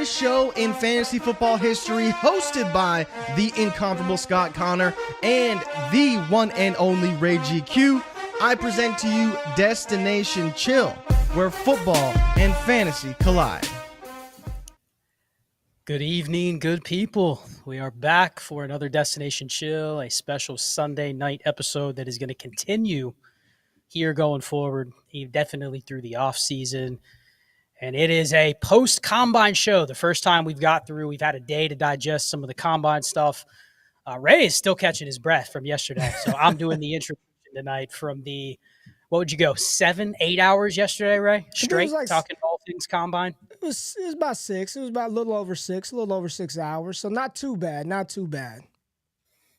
greatest show in fantasy football history, hosted by the incomparable Scott Connor and the one and only Ray GQ. I present to you Destination Chill, where football and fantasy collide. Good evening, good people. We are back for another Destination Chill, a special Sunday night episode that is going to continue here going forward, definitely through the off season. And it is a post-combine show. The first time we've had a day to digest some of the combine stuff. Ray is still catching his breath from yesterday. So I'm doing the introduction tonight from what would you go, 7-8 hours yesterday, Ray? Straight, talking all things combine? It was about 6. It was about a little over 6 hours. So not too bad.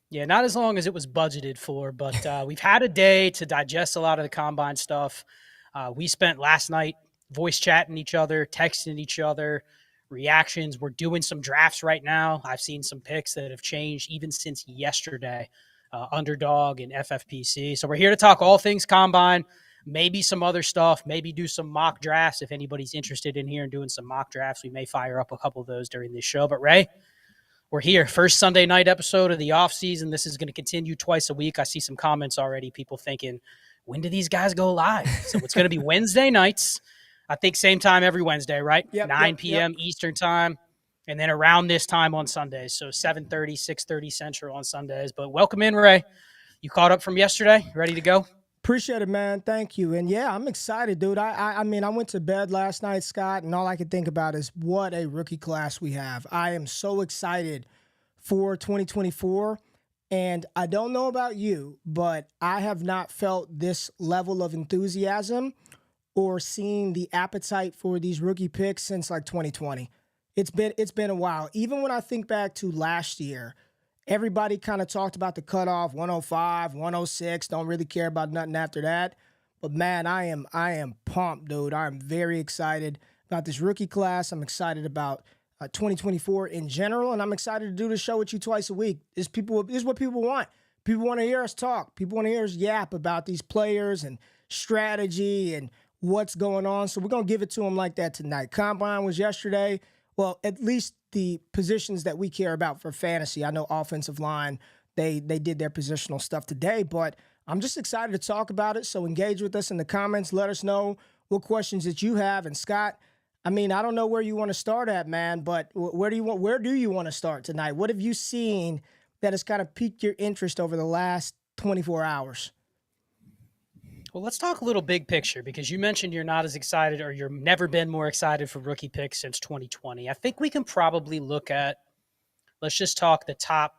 Yeah, not as long as it was budgeted for, but we've had a day to digest a lot of the combine stuff. We spent last night voice chatting each other, texting each other, reactions. We're doing some drafts right now. I've seen some picks that have changed even since yesterday, Underdog and FFPC. So we're here to talk all things combine, maybe some other stuff, maybe do some mock drafts. If anybody's interested in here and doing some mock drafts, we may fire up a couple of those during this show. But Ray, we're here. First Sunday night episode of the off season. This is going to continue twice a week. I see some comments already, people thinking, when do these guys go live? So it's going to be Wednesday nights. I think same time every Wednesday, right? Yep, 9 p.m. Eastern time, and then around this time on Sundays. So 7:30, 6:30 Central on Sundays. But welcome in, Ray. You caught up from yesterday? Ready to go? Appreciate it, man. Thank you. And yeah, I'm excited, dude. I mean, I went to bed last night, Scott, and all I could think about is what a rookie class we have. I am so excited for 2024. And I don't know about you, but I have not felt this level of enthusiasm or seeing the appetite for these rookie picks since like 2020. It's been a while. Even when I think back to last year, everybody kind of talked about the cutoff, 105, 106, don't really care about nothing after that. But man, I am pumped, dude. I'm very excited about this rookie class. I'm excited about 2024 in general, and I'm excited to do this show with you twice a week. This is what people want. People want to hear us talk. People want to hear us yap about these players and strategy and what's going on. So we're going to give it to them like that tonight. Combine was yesterday. Well, at least the positions that we care about for fantasy. I know offensive line, they did their positional stuff today, but I'm just excited to talk about it. So engage with us in the comments. Let us know what questions that you have. And Scott, I mean, I don't know where you want to start at, man, but where do you want to start tonight? What have you seen that has kind of piqued your interest over the last 24 hours? Well, let's talk a little big picture, because you mentioned you're not as excited, or you've never been more excited for rookie picks since 2020. I think we can probably look at, let's just talk the top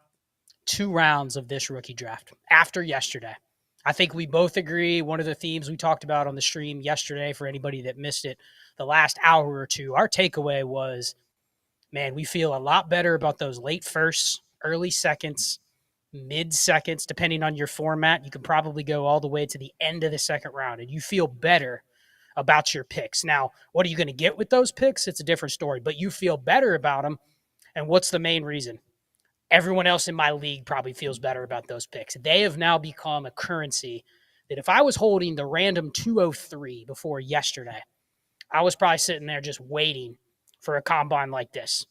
2 rounds of this rookie draft after yesterday. I think we both agree, one of the themes we talked about on the stream yesterday, for anybody that missed it, the last hour or two, our takeaway was, man, we feel a lot better about those late firsts, early seconds, mid-seconds, depending on your format. You can probably go all the way to the end of the second round, and you feel better about your picks. Now, what are you going to get with those picks? It's a different story, but you feel better about them. And what's the main reason? Everyone else in my league probably feels better about those picks. They have now become a currency that if I was holding the random 203 before yesterday, I was probably sitting there just waiting for a combine like this.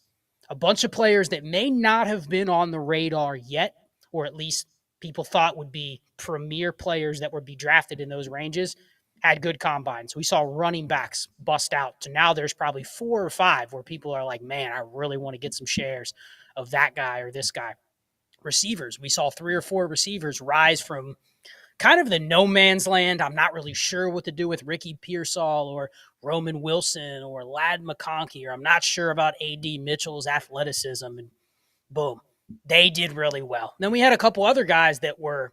A bunch of players that may not have been on the radar yet, or at least people thought would be premier players that would be drafted in those ranges, had good combines. We saw running backs bust out. So now there's probably 4 or 5 where people are like, man, I really want to get some shares of that guy or this guy. Receivers, we saw 3 or 4 receivers rise from kind of the no man's land. I'm not really sure what to do with Ricky Pearsall or Roman Wilson or Ladd McConkey, or I'm not sure about A.D. Mitchell's athleticism. And boom, they did really well. Then we had a couple other guys that were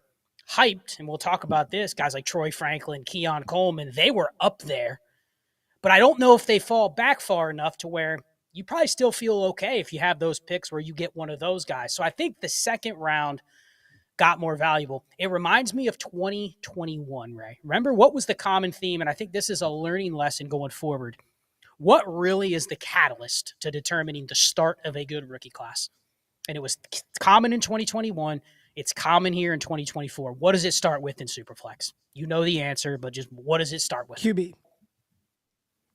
hyped, and we'll talk about this, guys like Troy Franklin, Keon Coleman. They were up there, but I don't know if they fall back far enough to where you probably still feel okay if you have those picks where you get one of those guys. So I think the second round got more valuable. It reminds me of 2021, Ray. Remember, what was the common theme? And I think this is a learning lesson going forward. What really is the catalyst to determining the start of a good rookie class? And it was common in 2021. It's common here in 2024. What does it start with in Superflex? You know the answer, but just what does it start with?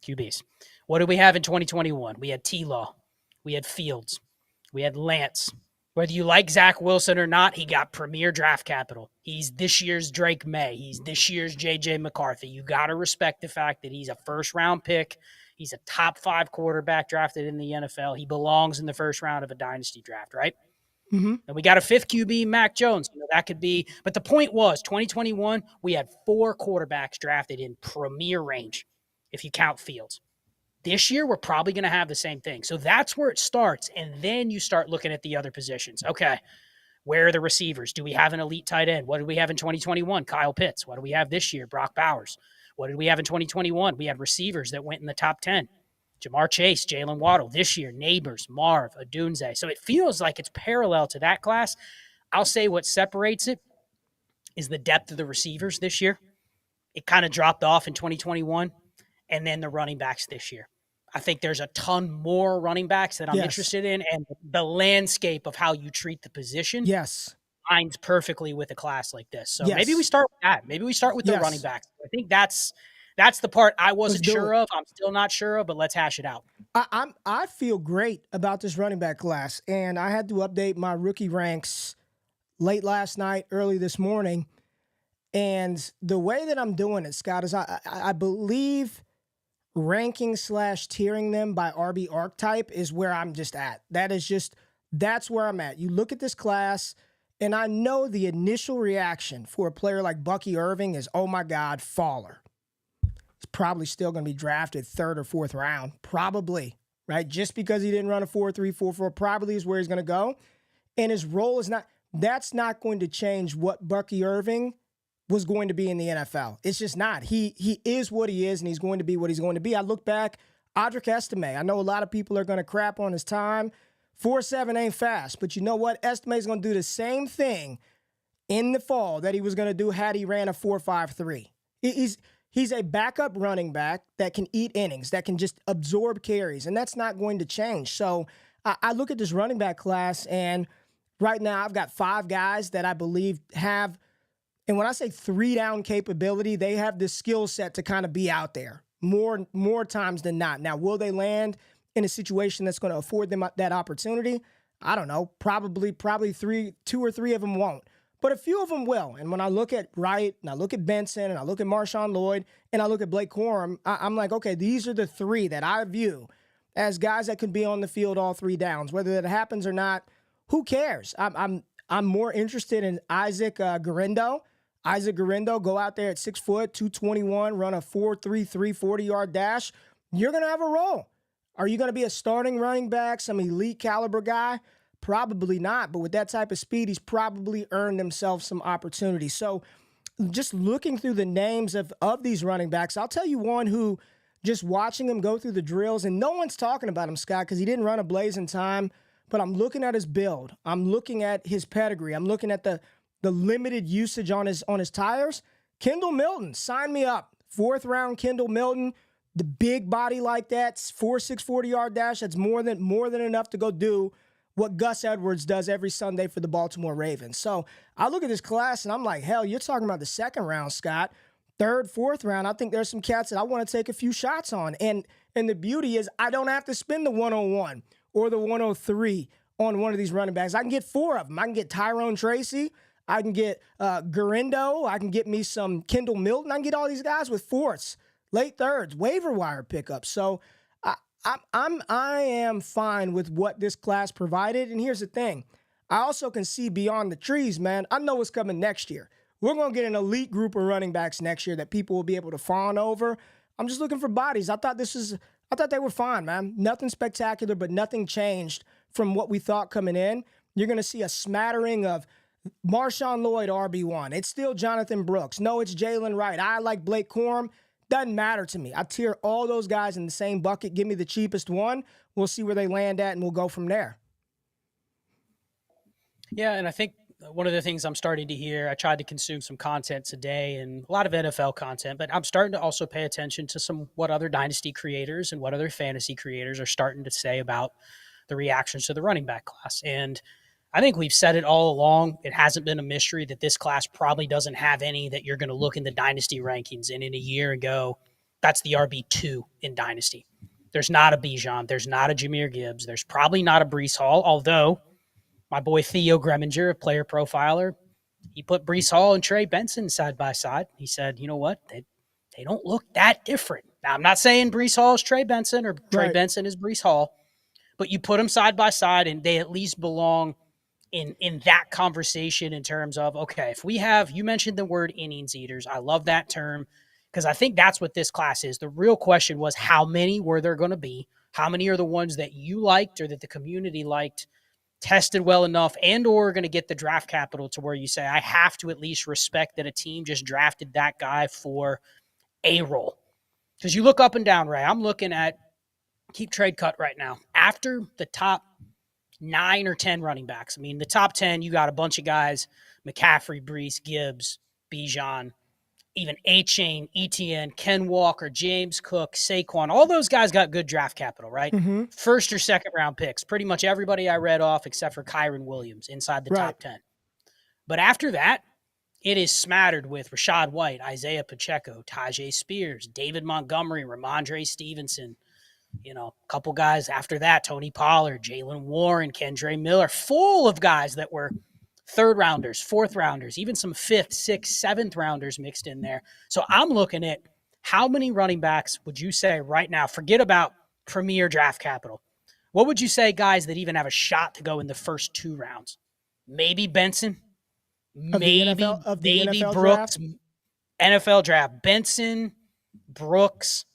QBs. What do we have in 2021? We had T-Law. We had Fields. We had Lance. Whether you like Zach Wilson or not, he got premier draft capital. He's this year's Drake Maye. He's this year's J.J. McCarthy. You got to respect the fact that he's a first-round pick. He's a top 5 quarterback drafted in the NFL. He belongs in the first round of a dynasty draft, right? Mm-hmm. And we got a 5th QB, Mac Jones. That could be. But the point was, 2021, we had 4 quarterbacks drafted in premier range, if you count Fields. This year, we're probably going to have the same thing. So that's where it starts. And then you start looking at the other positions. Okay, where are the receivers? Do we have an elite tight end? What did we have in 2021? Kyle Pitts. What do we have this year? Brock Bowers. What did we have in 2021? We had receivers that went in the top 10. Jamar Chase, Jalen Waddle. This year, Nabers, Marv, Odunze. So it feels like it's parallel to that class. I'll say what separates it is the depth of the receivers this year. It kind of dropped off in 2021. And then the running backs this year. I think there's a ton more running backs that I'm interested in, and the landscape of how you treat the position aligns perfectly with a class like this. So maybe we start with that. Maybe we start with the running backs. I think that's the part I wasn't sure of. I'm still not sure of, but let's hash it out. I feel great about this running back class, and I had to update my rookie ranks late last night, early this morning. And the way that I'm doing it, Scott, is I believe – ranking / tiering them by RB archetype is where I'm just at. That's where I'm at. You look at this class, and I know the initial reaction for a player like Bucky Irving is, oh my God, faller. He's probably still going to be drafted 3rd or 4th round. Probably, right? Just because he didn't run a 4.3, 4.4 probably is where he's going to go. And his role is that's not going to change what Bucky Irving was going to be in the NFL. It's just not. He is what he is, and he's going to be what he's going to be. I look back, Audric Estime. I know a lot of people are going to crap on his time. 4.7 ain't fast, but you know what? Estime is going to do the same thing in the fall that he was going to do had he ran a 4.53. He's a backup running back that can eat innings, that can just absorb carries, and that's not going to change. So I look at this running back class, and right now I've got 5 guys that I believe have. And when I say 3-down capability, they have the skill set to kind of be out there more times than not. Now, will they land in a situation that's going to afford them that opportunity? I don't know. Probably 2 or 3 of them won't. But a few of them will. And when I look at Wright, and I look at Benson, and I look at Marshawn Lloyd, and I look at Blake Corum, I'm like, okay, these are the 3 that I view as guys that could be on the field all 3 downs. Whether that happens or not, who cares? I'm more interested in Isaac Guerendo. Isaac Guerendo, go out there at 6 foot, 221, run a 4.33 40-yard dash. You're going to have a role. Are you going to be a starting running back, some elite caliber guy? Probably not, but with that type of speed, he's probably earned himself some opportunity. So just looking through the names of these running backs, I'll tell you one who, just watching him go through the drills, and no one's talking about him, Scott, because he didn't run a blazing time, but I'm looking at his build. I'm looking at his pedigree. I'm looking at the limited usage on his tires. Kendall Milton, sign me up. 4th round Kendall Milton, the big body like that, 4.6 40-yard dash, that's more than enough to go do what Gus Edwards does every Sunday for the Baltimore Ravens. So I look at this class and I'm like, hell, you're talking about the 2nd round, Scott. 3rd, 4th round, I think there's some cats that I want to take a few shots on. And the beauty is I don't have to spend the 101 or the 103 on one of these running backs. I can get 4 of them. I can get Tyrone Tracy. I can get Guerendo. I can get me some Kendall Milton. I can get all these guys with 4ths, late 3rds, waiver wire pickups. So I am fine with what this class provided. And here's the thing. I also can see beyond the trees, man. I know what's coming next year. We're going to get an elite group of running backs next year that people will be able to fawn over. I'm just looking for bodies. I thought they were fine, man. Nothing spectacular, but nothing changed from what we thought coming in. You're going to see a smattering of Marshawn Lloyd, RB1. It's still Jonathan Brooks. No, it's Jalen Wright. I like Blake Corum. Doesn't matter to me. I tier all those guys in the same bucket. Give me the cheapest one. We'll see where they land at, and we'll go from there. Yeah, and I think one of the things I'm starting to hear, I tried to consume some content today and a lot of NFL content, but I'm starting to also pay attention to what other dynasty creators and what other fantasy creators are starting to say about the reactions to the running back class. And I think we've said it all along. It hasn't been a mystery that this class probably doesn't have any that you're going to look in the dynasty rankings and in a year and go, that's the RB2 in dynasty. There's not a Bijan. There's not a Jahmyr Gibbs. There's probably not a Breece Hall, although my boy Theo Greminger, a player profiler, he put Breece Hall and Trey Benson side by side. He said, you know what? They don't look that different. Now, I'm not saying Breece Hall is Trey Benson or Trey Benson is Breece Hall, but you put them side by side and they at least belong in that conversation in terms of, okay, if we have, you mentioned the word innings eaters. I love that term because I think that's what this class is. The real question was how many were there going to be? How many are the ones that you liked or that the community liked, tested well enough, and or going to get the draft capital to where you say, I have to at least respect that a team just drafted that guy for a role. Because you look up and down, Ray. I'm looking at Keep Trade Cut right now. After the top 9 or 10 running backs, I mean, the top 10, you got a bunch of guys, McCaffrey, Breece, Gibbs, Bijan, even A-Chain, ETN, Ken Walker, James Cook, Saquon. All those guys got good draft capital, right? Mm-hmm. First or second round picks. Pretty much everybody I read off except for Kyron Williams inside the top 10. But after that, it is smattered with Rachaad White, Isaiah Pacheco, Tajay Spears, David Montgomery, Ramondre Stevenson. You know, a couple guys after that, Tony Pollard, Jalen Warren, Kendre Miller, full of guys that were third rounders, fourth rounders, even some fifth, sixth, seventh rounders mixed in there. So I'm looking at how many running backs would you say right now, forget about premier draft capital. What would you say guys that even have a shot to go in the first 2 rounds? Maybe Benson, maybe NFL Brooks, draft? NFL draft, Benson, Brooks,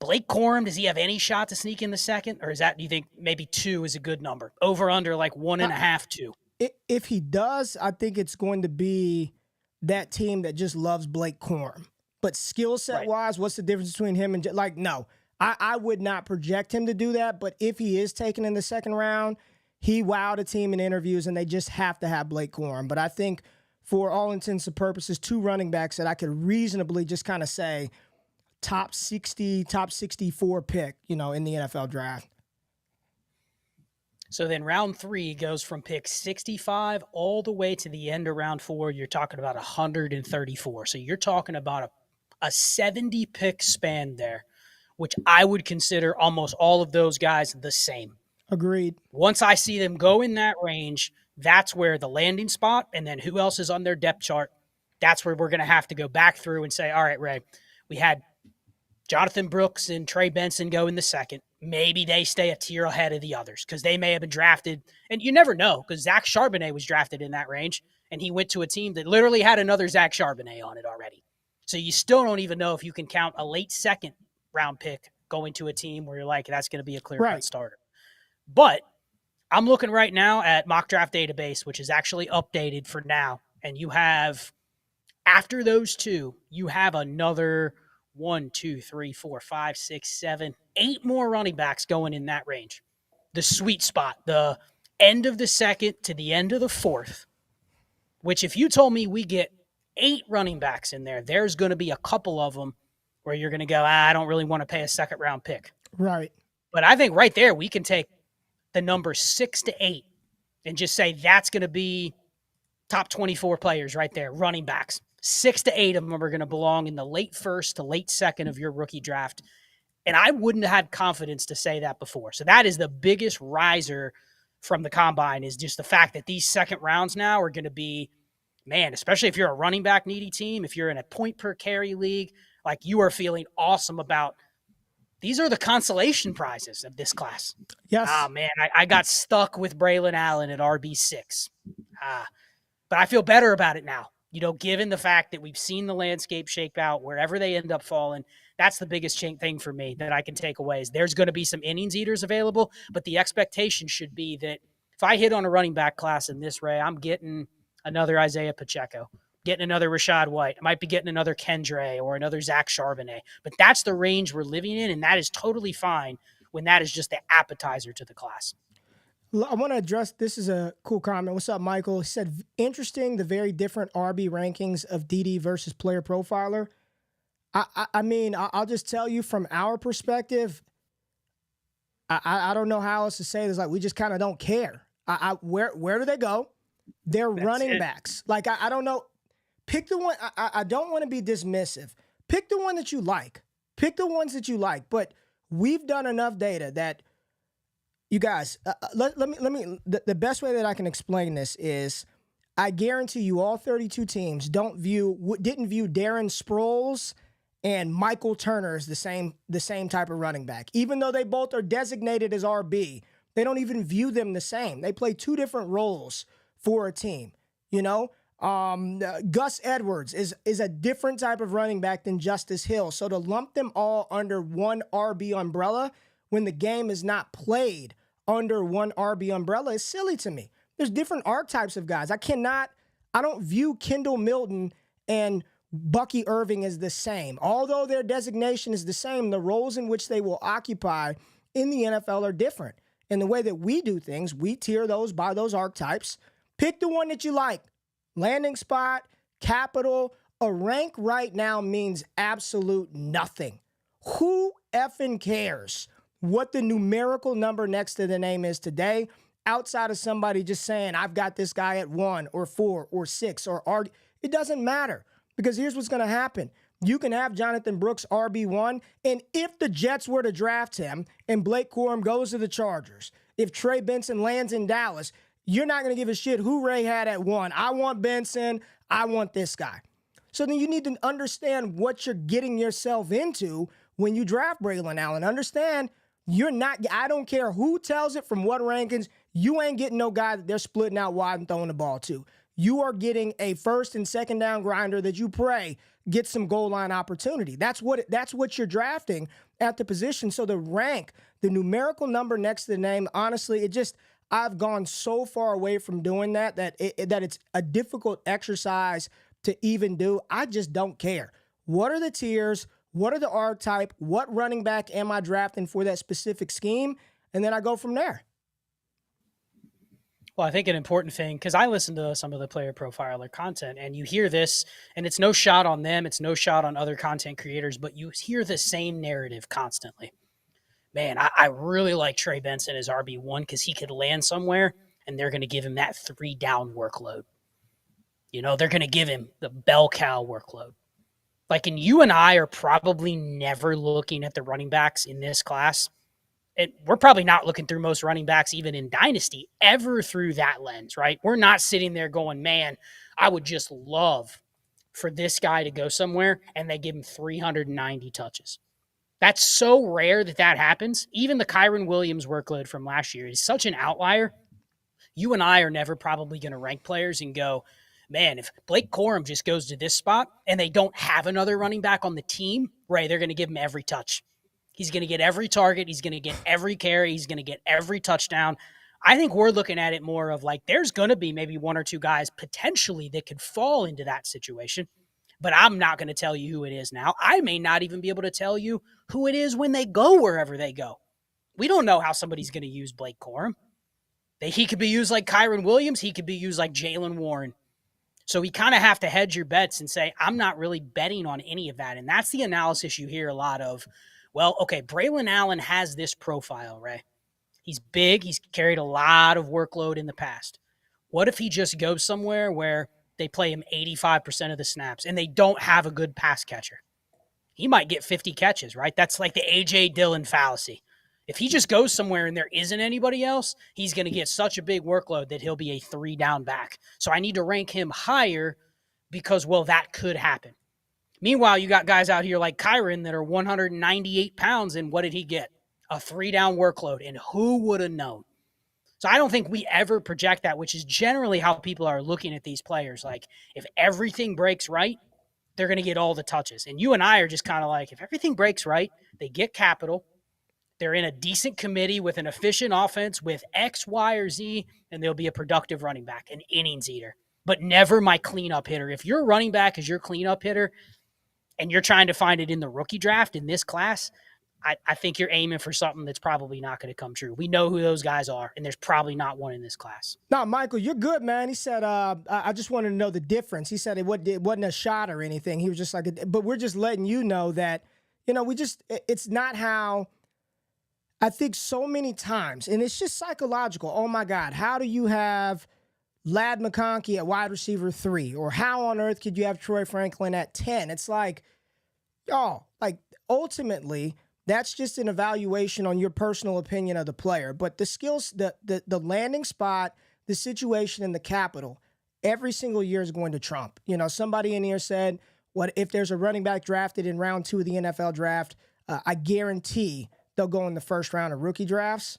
Blake Corum, does he have any shot to sneak in the second? Or is that, do you think maybe 2 is a good number? Over under like 1.5, 2. If he does, I think it's going to be that team that just loves Blake Corum. But skill set wise, what's the difference between him and no? I would not project him to do that. But if he is taken in the second round, he wowed a team in interviews, and they just have to have Blake Corum. But I think for all intents and purposes, 2 running backs that I could reasonably just kind of say top 60, top 64 pick, in the NFL draft. So then round 3 goes from pick 65 all the way to the end of round 4. You're talking about 134. So you're talking about a 70 pick span there, which I would consider almost all of those guys the same. Agreed. Once I see them go in that range, that's where the landing spot, and then who else is on their depth chart, that's where we're going to have to go back through and say, all right, Ray, we had Jonathan Brooks and Trey Benson go in the second. Maybe they stay a tier ahead of the others because they may have been drafted. And you never know because Zach Charbonnet was drafted in that range, and he went to a team that literally had another Zach Charbonnet on it already. So you still don't even know if you can count a late second round pick going to a team where you're like, that's going to be a clear-cut starter. But I'm looking right now at Mock Draft Database, which is actually updated for now. And you have, after those 2, you have another 1, 2, 3, 4, 5, 6, 7, 8 more running backs going in that range. The sweet spot, the end of the second to the end of the 4th, which if you told me we get 8 running backs in there, there's going to be a couple of them where you're going to go, I don't really want to pay a second round pick. Right. But I think right there we can take the number 6 to 8 and just say that's going to be top 24 players right there, running backs. 6 to 8 of them are going to belong in the late first to late second of your rookie draft. And I wouldn't have had confidence to say that before. So that is the biggest riser from the combine, is just the fact that these second rounds now are going to be, man, especially if you're a running back needy team, if you're in a point per carry league, like you are feeling awesome about, these are the consolation prizes of this class. Yes. Ah, man, I got stuck with Braylon Allen at RB6. But I feel better about it now. Given the fact that we've seen the landscape shake out wherever they end up falling, that's the biggest thing for me that I can take away is there's going to be some innings eaters available, but the expectation should be that if I hit on a running back class in this, Ray, I'm getting another Isaiah Pacheco, getting another Rachaad White. I might be getting another Kendre or another Zach Charbonnet, but that's the range we're living in, and that is totally fine when that is just the appetizer to the class. I want to address, this is a cool comment. What's up, Michael? He said, interesting, the very different RB rankings of DD versus player profiler. I mean, I'll just tell you from our perspective, I don't know how else to say this. Like, we just kind of don't care. Where do they go? They're running backs. Like, I don't know. Pick the one. I don't want to be dismissive. Pick the one that you like. Pick the ones that you like. But we've done enough data that you guys, the best way that I can explain this is I guarantee you all 32 teams didn't view Darren Sproles and Michael Turner as the same type of running back. Even though they both are designated as RB, they don't even view them the same. They play two different roles for a team. You know, Gus Edwards is a different type of running back than Justice Hill. So to lump them all under one RB umbrella when the game is not played under one RB umbrella is silly to me. There's different archetypes of guys. I don't view Kendall Milton and Bucky Irving as the same. Although their designation is the same, the roles in which they will occupy in the NFL are different. And the way that we do things, we tier those by those archetypes. Pick the one that you like. Landing spot, capital, a rank right now means absolute nothing. Who effing cares what the numerical number next to the name is today, outside of somebody just saying, I've got this guy at 1 or 4 or 6 or R? It doesn't matter, because here's what's going to happen. You can have Jonathan Brooks RB1, and if the Jets were to draft him and Blake Corum goes to the Chargers, if Trey Benson lands in Dallas, you're not going to give a shit who Ray had at 1. I want Benson. I want this guy. So then you need to understand what you're getting yourself into when you draft Braylon Allen. Understand, I don't care who tells it from what rankings, you ain't getting no guy that they're splitting out wide and throwing the ball to. You are getting a first and second down grinder that you pray gets some goal line opportunity. That's what you're drafting at the position. So the rank, the numerical number next to the name, honestly, I've gone so far away from doing that it's a difficult exercise to even do. I just don't care. What are the tiers? What are the archetype? What running back am I drafting for that specific scheme? And then I go from there. Well, I think an important thing, because I listen to some of the player profiler content, and you hear this, and it's no shot on them, it's no shot on other content creators, but you hear the same narrative constantly. Man, I really like Trey Benson as RB1 because he could land somewhere, and they're going to give him that 3-down workload. You know, they're going to give him the bell cow workload. Like, and you and I are probably never looking at the running backs in this class. And we're probably not looking through most running backs, even in Dynasty, ever through that lens, right? We're not sitting there going, man, I would just love for this guy to go somewhere and they give him 390 touches. That's so rare that happens. Even the Kyron Williams workload from last year is such an outlier. You and I are never probably going to rank players and go, man, if Blake Corum just goes to this spot and they don't have another running back on the team, right, they're going to give him every touch. He's going to get every target. He's going to get every carry. He's going to get every touchdown. I think we're looking at it more of like there's going to be maybe one or two guys potentially that could fall into that situation, but I'm not going to tell you who it is now. I may not even be able to tell you who it is when they go wherever they go. We don't know how somebody's going to use Blake Corum. He could be used like Kyron Williams. He could be used like Jaylen Warren. So we kind of have to hedge your bets and say, I'm not really betting on any of that. And that's the analysis you hear a lot of. Well, okay, Braylon Allen has this profile, Ray. He's big. He's carried a lot of workload in the past. What if he just goes somewhere where they play him 85% of the snaps and they don't have a good pass catcher? He might get 50 catches, right? That's like the A.J. Dillon fallacy. If he just goes somewhere and there isn't anybody else, he's going to get such a big workload that he'll be a 3-down back. So I need to rank him higher because, well, that could happen. Meanwhile, you got guys out here like Kyron that are 198 pounds, and what did he get? A 3-down workload, and who would have known? So I don't think we ever project that, which is generally how people are looking at these players. Like, if everything breaks right, they're going to get all the touches. And you and I are just kind of like, if everything breaks right, they get capital, they're in a decent committee with an efficient offense with X, Y, or Z, and they'll be a productive running back, an innings eater, but never my cleanup hitter. If your running back is your cleanup hitter and you're trying to find it in the rookie draft in this class, I think you're aiming for something that's probably not going to come true. We know who those guys are, and there's probably not one in this class. No, Michael, you're good, man. He said, I just wanted to know the difference. He said it wasn't a shot or anything. He was just like, but we're just letting you know that, you know, it's not how I think so many times, and it's just psychological. Oh, my God, how do you have Ladd McConkey at wide receiver 3? Or how on earth could you have Troy Franklin at 10? It's like, y'all, like, ultimately, That's just an evaluation on your personal opinion of the player. But the skills, the landing spot, the situation, and the capital, every single year is going to trump. You know, somebody in here said, what if there's a running back drafted in round 2 of the NFL draft? I guarantee they'll go in the first round of rookie drafts.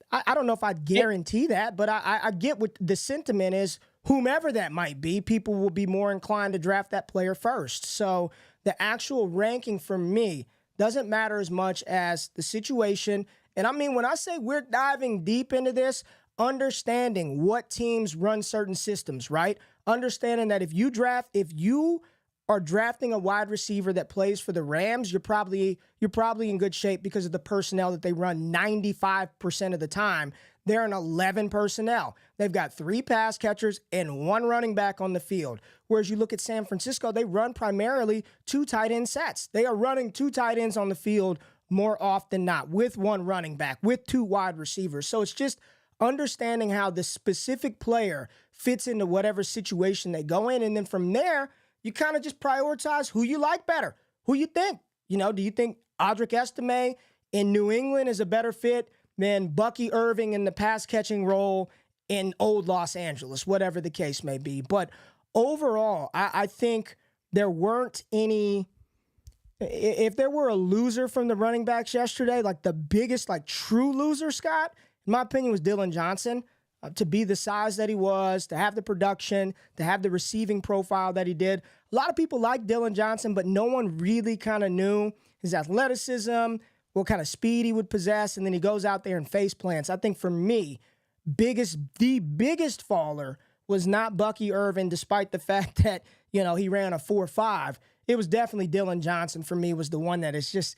I don't know if I'd guarantee that, but I get what the sentiment is. Whomever that might be, people will be more inclined to draft that player first. So the actual ranking for me doesn't matter as much as the situation. And I mean, when I say we're diving deep into this, understanding what teams run certain systems, right? Understanding that if you are drafting a wide receiver that plays for the Rams, you're probably in good shape because of the personnel that they run 95% of the time. They're in 11 personnel. They've got 3 pass catchers and 1 running back on the field. Whereas you look at San Francisco, they run primarily 2 tight end sets. They are running 2 tight ends on the field more often than not, with 1 running back, with 2 wide receivers. So it's just understanding how the specific player fits into whatever situation they go in. And then from there, you kind of just prioritize who you like better, who you think. You know, do you think Audric Estime in New England is a better fit than Bucky Irving in the pass-catching role in old Los Angeles, whatever the case may be? But overall, I think there weren't any – if there were a loser from the running backs yesterday, like the biggest, like true loser, Scott, in my opinion, was Dillon Johnson. To be the size that he was, to have the production, to have the receiving profile that he did. A lot of people like Dillon Johnson, but no one really kind of knew his athleticism, what kind of speed he would possess, and then he goes out there and face plants. I think for me, the biggest faller was not Bucky Irving, despite the fact that, you know, he ran a 4.5. It was definitely Dillon Johnson for me was the one that is just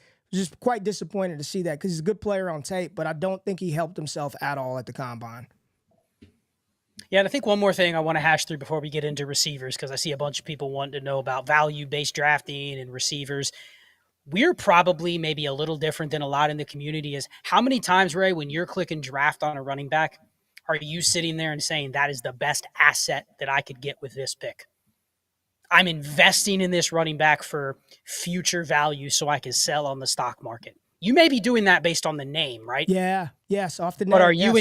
quite disappointed to see that because he's a good player on tape, but I don't think he helped himself at all at the combine. Yeah, and I think one more thing I want to hash through before we get into receivers, because I see a bunch of people wanting to know about value-based drafting and receivers. We're probably maybe a little different than a lot in the community is how many times, Ray, when you're clicking draft on a running back, are you sitting there and saying that is the best asset that I could get with this pick? I'm investing in this running back for future value so I can sell on the stock market. You may be doing that based on the name, right? Yeah, yes, off the name. But are yes.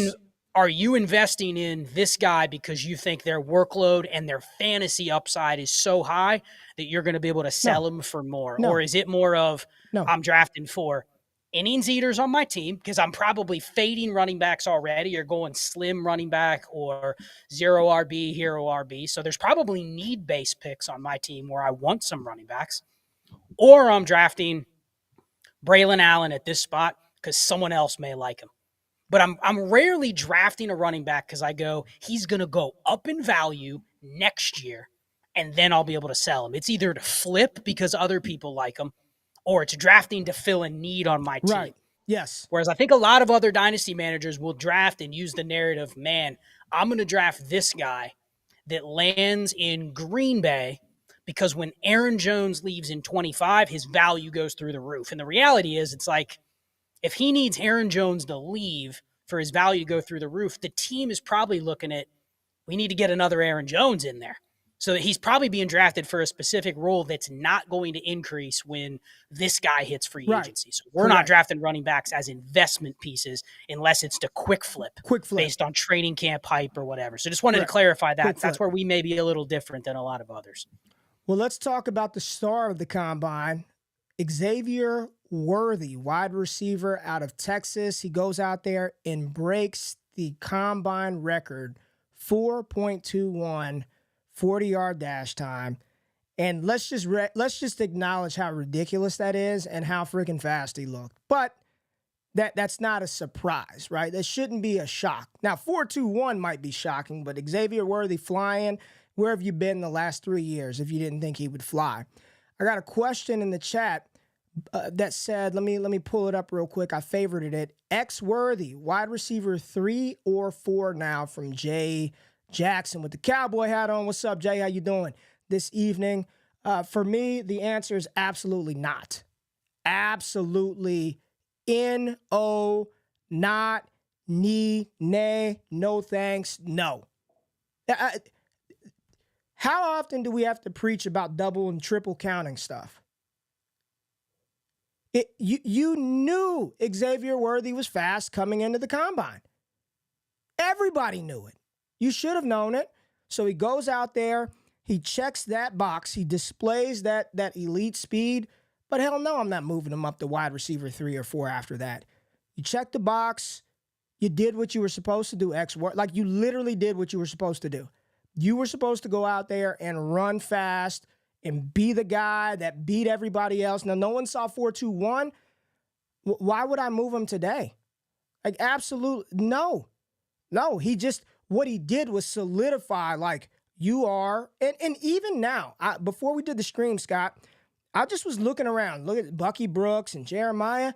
you investing in this guy because you think their workload and their fantasy upside is so high that you're going to be able to sell him for more? No. Or is it more of No. I'm drafting for innings eaters on my team because I'm probably fading running backs already or going slim running back or 0 RB, hero RB. So there's probably need-based picks on my team where I want some running backs. Or I'm drafting Braylon Allen at this spot because someone else may like him. But I'm rarely drafting a running back because I go, he's going to go up in value next year, and then I'll be able to sell him. It's either to flip because other people like him, or it's drafting to fill a need on my team. Right. Yes. Whereas I think a lot of other dynasty managers will draft and use the narrative, man, I'm going to draft this guy that lands in Green Bay because when Aaron Jones leaves in 25, his value goes through the roof. And the reality is it's like, if he needs Aaron Jones to leave for his value to go through the roof, the team is probably looking at, we need to get another Aaron Jones in there. So that he's probably being drafted for a specific role that's not going to increase when this guy hits free agency. So we're not drafting running backs as investment pieces unless it's to quick flip based on training camp hype or whatever. So just wanted to clarify that. That's where we may be a little different than a lot of others. Well, let's talk about the star of the combine, Xavier Worthy, wide receiver out of Texas. He goes out there and breaks the combine record, 4.21 40-yard dash time. And let's just acknowledge how ridiculous that is and how freaking fast he looked. But that's not a surprise, right? That shouldn't be a shock. Now, 4.21 might be shocking, but Xavier Worthy flying, where have you been the last 3 years if you didn't think he would fly? I got a question in the chat that said, let me pull it up real quick. I favorited it. X Worthy, wide receiver 3 or 4 now from Jay Jackson with the cowboy hat on. What's up, Jay? How you doing this evening? For me, the answer is absolutely not. Absolutely N-O, not, knee, nay, no thanks, no. How often do we have to preach about double and triple counting stuff? You knew Xavier Worthy was fast coming into the combine. Everybody knew it. You should have known it. So he goes out there, he checks that box, he displays that elite speed, but hell no, I'm not moving him up to wide receiver 3 or 4 after that. You checked the box, you did what you were supposed to do, like you literally did what you were supposed to do. You were supposed to go out there and run fast and be the guy that beat everybody else. Now, no one saw 4.21. Why would I move him today? Like, absolutely, no. No, what he did was solidify, like, you are, and even now, before we did the stream, Scott, I just was looking around, look at Bucky Brooks and Jeremiah.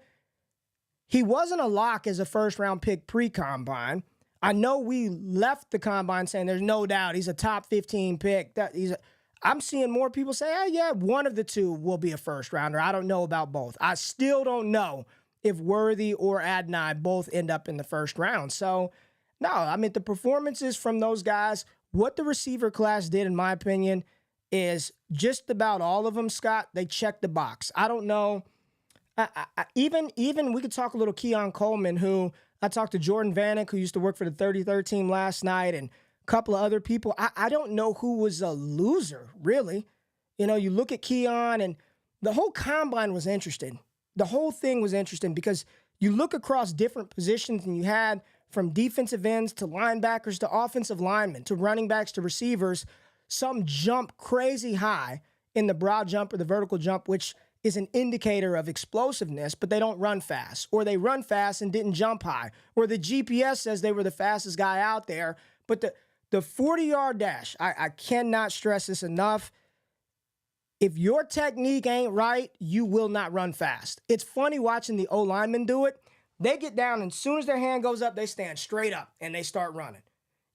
He wasn't a lock as a first-round pick pre-combine. I know we left the combine saying there's no doubt he's a top 15 pick. I'm seeing more people say, oh, yeah, one of the two will be a first-rounder. I don't know about both. I still don't know if Worthy or Adonai both end up in the first round. So, no, I mean, the performances from those guys, what the receiver class did, in my opinion, is just about all of them, Scott, they checked the box. I don't know. Even we could talk a little Keon Coleman, who I talked to Jordan Vanek, who used to work for the 33rd team last night, and a couple of other people. I don't know who was a loser, really. You know, you look at Keon, and the whole combine was interesting. The whole thing was interesting because you look across different positions, and you had from defensive ends to linebackers to offensive linemen to running backs to receivers, some jump crazy high in the broad jump or the vertical jump, which is an indicator of explosiveness, but they don't run fast, or they run fast and didn't jump high, or the GPS says they were the fastest guy out there. But the 40-yard dash, I cannot stress this enough. If your technique ain't right, you will not run fast. It's funny watching the O-linemen do it. They get down, and as soon as their hand goes up, they stand straight up, and they start running.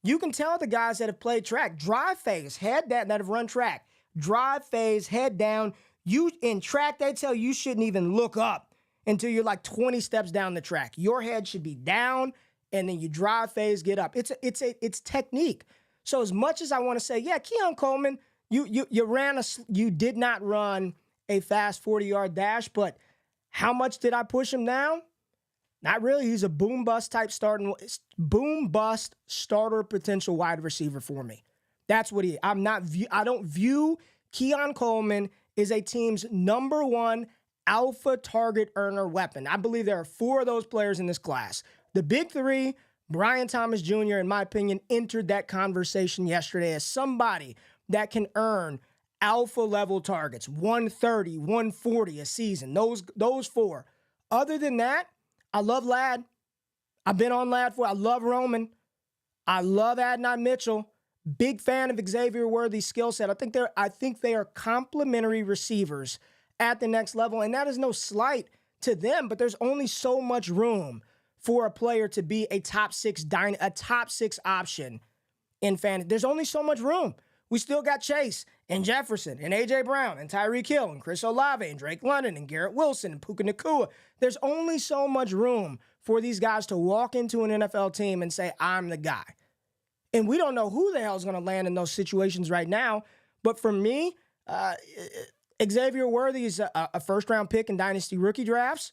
You can tell the guys that have played track, drive phase, head down, that have run track, drive phase, head down. You in track, they tell you shouldn't even look up until you're like 20 steps down the track. Your head should be down, and then you drive phase, get up. It's technique. So as much as I want to say, yeah, Keon Coleman, you did not run a fast 40-yard dash, but how much did I push him down? Not really. He's a boom bust starter potential wide receiver for me. That's what he. I don't view Keon Coleman as a team's number one alpha target earner weapon. I believe there are 4 of those players in this class. The big 3, Brian Thomas Jr., in my opinion, entered that conversation yesterday as somebody that can earn alpha level targets, 130, 140 a season. Those 4. Other than that, I love Ladd. I've been on Ladd I love Roman. I love Adonai Mitchell. Big fan of Xavier Worthy's skill set. I think they are complementary receivers at the next level, and that is no slight to them, but there's only so much room for a player to be a top 6 option in fantasy. There's only so much room. We still got Chase and Jefferson and A.J. Brown and Tyreek Hill and Chris Olave and Drake London and Garrett Wilson and Puka Nacua. There's only so much room for these guys to walk into an NFL team and say, I'm the guy. And we don't know who the hell is going to land in those situations right now. But for me, Xavier Worthy is a first-round pick in Dynasty rookie drafts,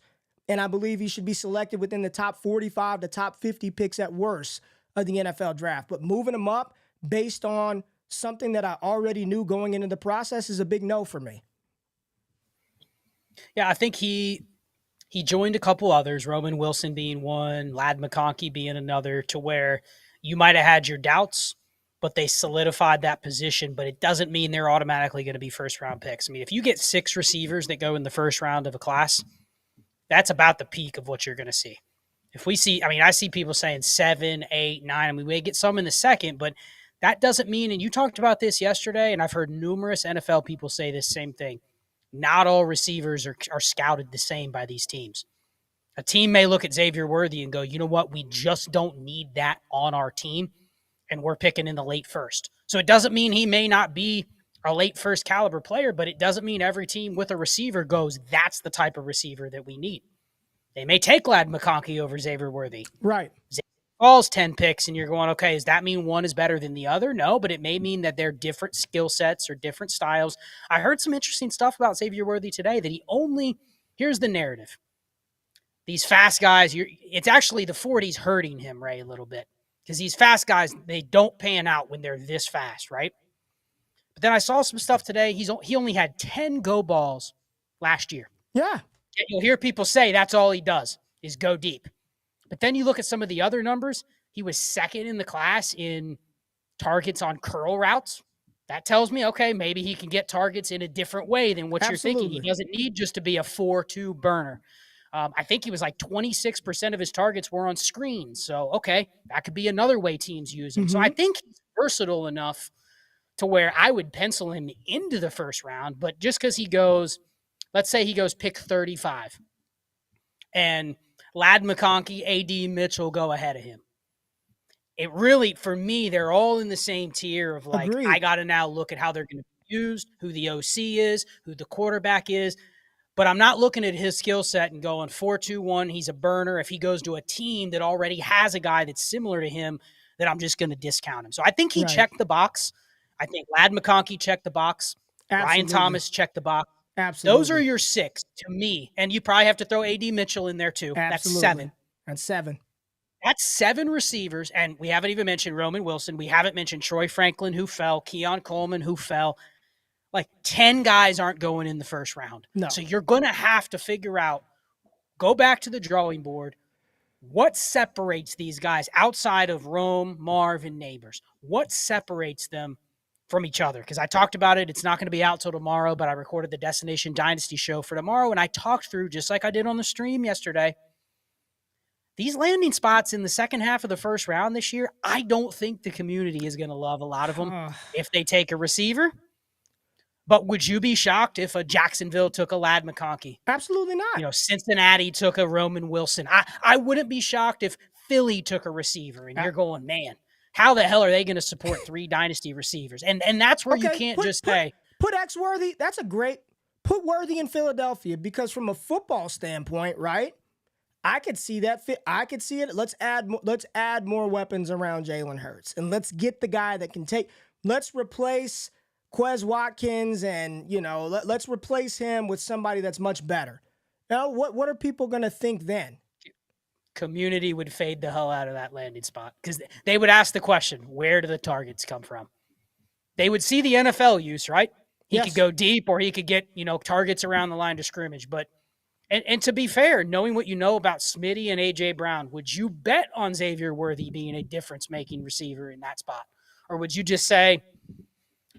and I believe he should be selected within the top 45 to top 50 picks at worst of the NFL draft. But moving him up based on something that I already knew going into the process is a big no for me. Yeah, I think he joined a couple others, Roman Wilson being one, Ladd McConkey being another, to where you might have had your doubts, but they solidified that position. But it doesn't mean they're automatically going to be first-round picks. I mean, if you get 6 receivers that go in the first round of a class, that's about the peak of what you're going to see. If we see, I see people saying 7, 8, 9. I mean, we get some in the second, but that doesn't mean, and you talked about this yesterday, and I've heard numerous NFL people say this same thing, not all receivers are scouted the same by these teams. A team may look at Xavier Worthy and go, you know what, we just don't need that on our team, and we're picking in the late first. So it doesn't mean he may not be a late first caliber player, but it doesn't mean every team with a receiver goes, that's the type of receiver that we need. They may take Ladd McConkey over Xavier Worthy. Right. Falls 10 picks, and you're going, okay, does that mean one is better than the other? No, but it may mean that they're different skill sets or different styles. I heard some interesting stuff about Xavier Worthy today, that he only here's the narrative. These fast guys, it's actually the 40s hurting him, Ray, a little bit. Because these fast guys, they don't pan out when they're this fast, right? But then I saw some stuff today. He only had 10 go balls last year. Yeah. You'll hear people say that's all he does is go deep. But then you look at some of the other numbers. He was second in the class in targets on curl routes. That tells me, okay, maybe he can get targets in a different way than what you're thinking. He doesn't need just to be a 4-2 burner. I think he was like 26% of his targets were on screens. So, okay, that could be another way teams use him. So I think he's versatile enough to where I would pencil him into the first round. But just because he goes, let's say he goes pick 35 and Ladd McConkey, A.D. Mitchell go ahead of him. It really, for me, they're all in the same tier of like, Agreed. I got to now look at how they're going to be used, who the OC is, who the quarterback is. But I'm not looking at his skill set and going 4-2-1, he's a burner. If he goes to a team that already has a guy that's similar to him, then I'm just going to discount him. So I think he checked the box. I think Ladd McConkey checked the box. Absolutely. Ryan Thomas checked the box. Absolutely. Those are your 6 to me. And you probably have to throw A.D. Mitchell in there too. Absolutely. That's 7. That's 7. That's 7 receivers. And we haven't even mentioned Roman Wilson. We haven't mentioned Troy Franklin, who fell. Keon Coleman, who fell. Like 10 guys aren't going in the first round. No. So you're going to have to figure out, go back to the drawing board. What separates these guys outside of Rome, Marv, and Nabers? What separates them from each other? Because I talked about it. It's not going to be out till tomorrow, but I recorded the Destination Dynasty show for tomorrow, and I talked through, just like I did on the stream yesterday, these landing spots in the second half of the first round this year, I don't think the community is going to love a lot of them if they take a receiver. But would you be shocked if a Jacksonville took a Ladd McConkey? Absolutely not. You know, Cincinnati took a Roman Wilson. I wouldn't be shocked if Philly took a receiver, and you're going, man, how the hell are they going to support 3 dynasty receivers? And that's where you can't say. Put X Worthy. That's a great – put Worthy in Philadelphia because from a football standpoint, right, I could see that fit. I could see it. Let's add more weapons around Jalen Hurts, and let's get the guy that can take – let's replace – Quez Watkins, and, you know, let's replace him with somebody that's much better. Now, what are people going to think then? Community would fade the hell out of that landing spot because they would ask the question, where do the targets come from? They would see the NFL use, right? He could go deep or he could get, you know, targets around the line of scrimmage. But, and to be fair, knowing what you know about Smitty and A.J. Brown, would you bet on Xavier Worthy being a difference-making receiver in that spot? Or would you just say,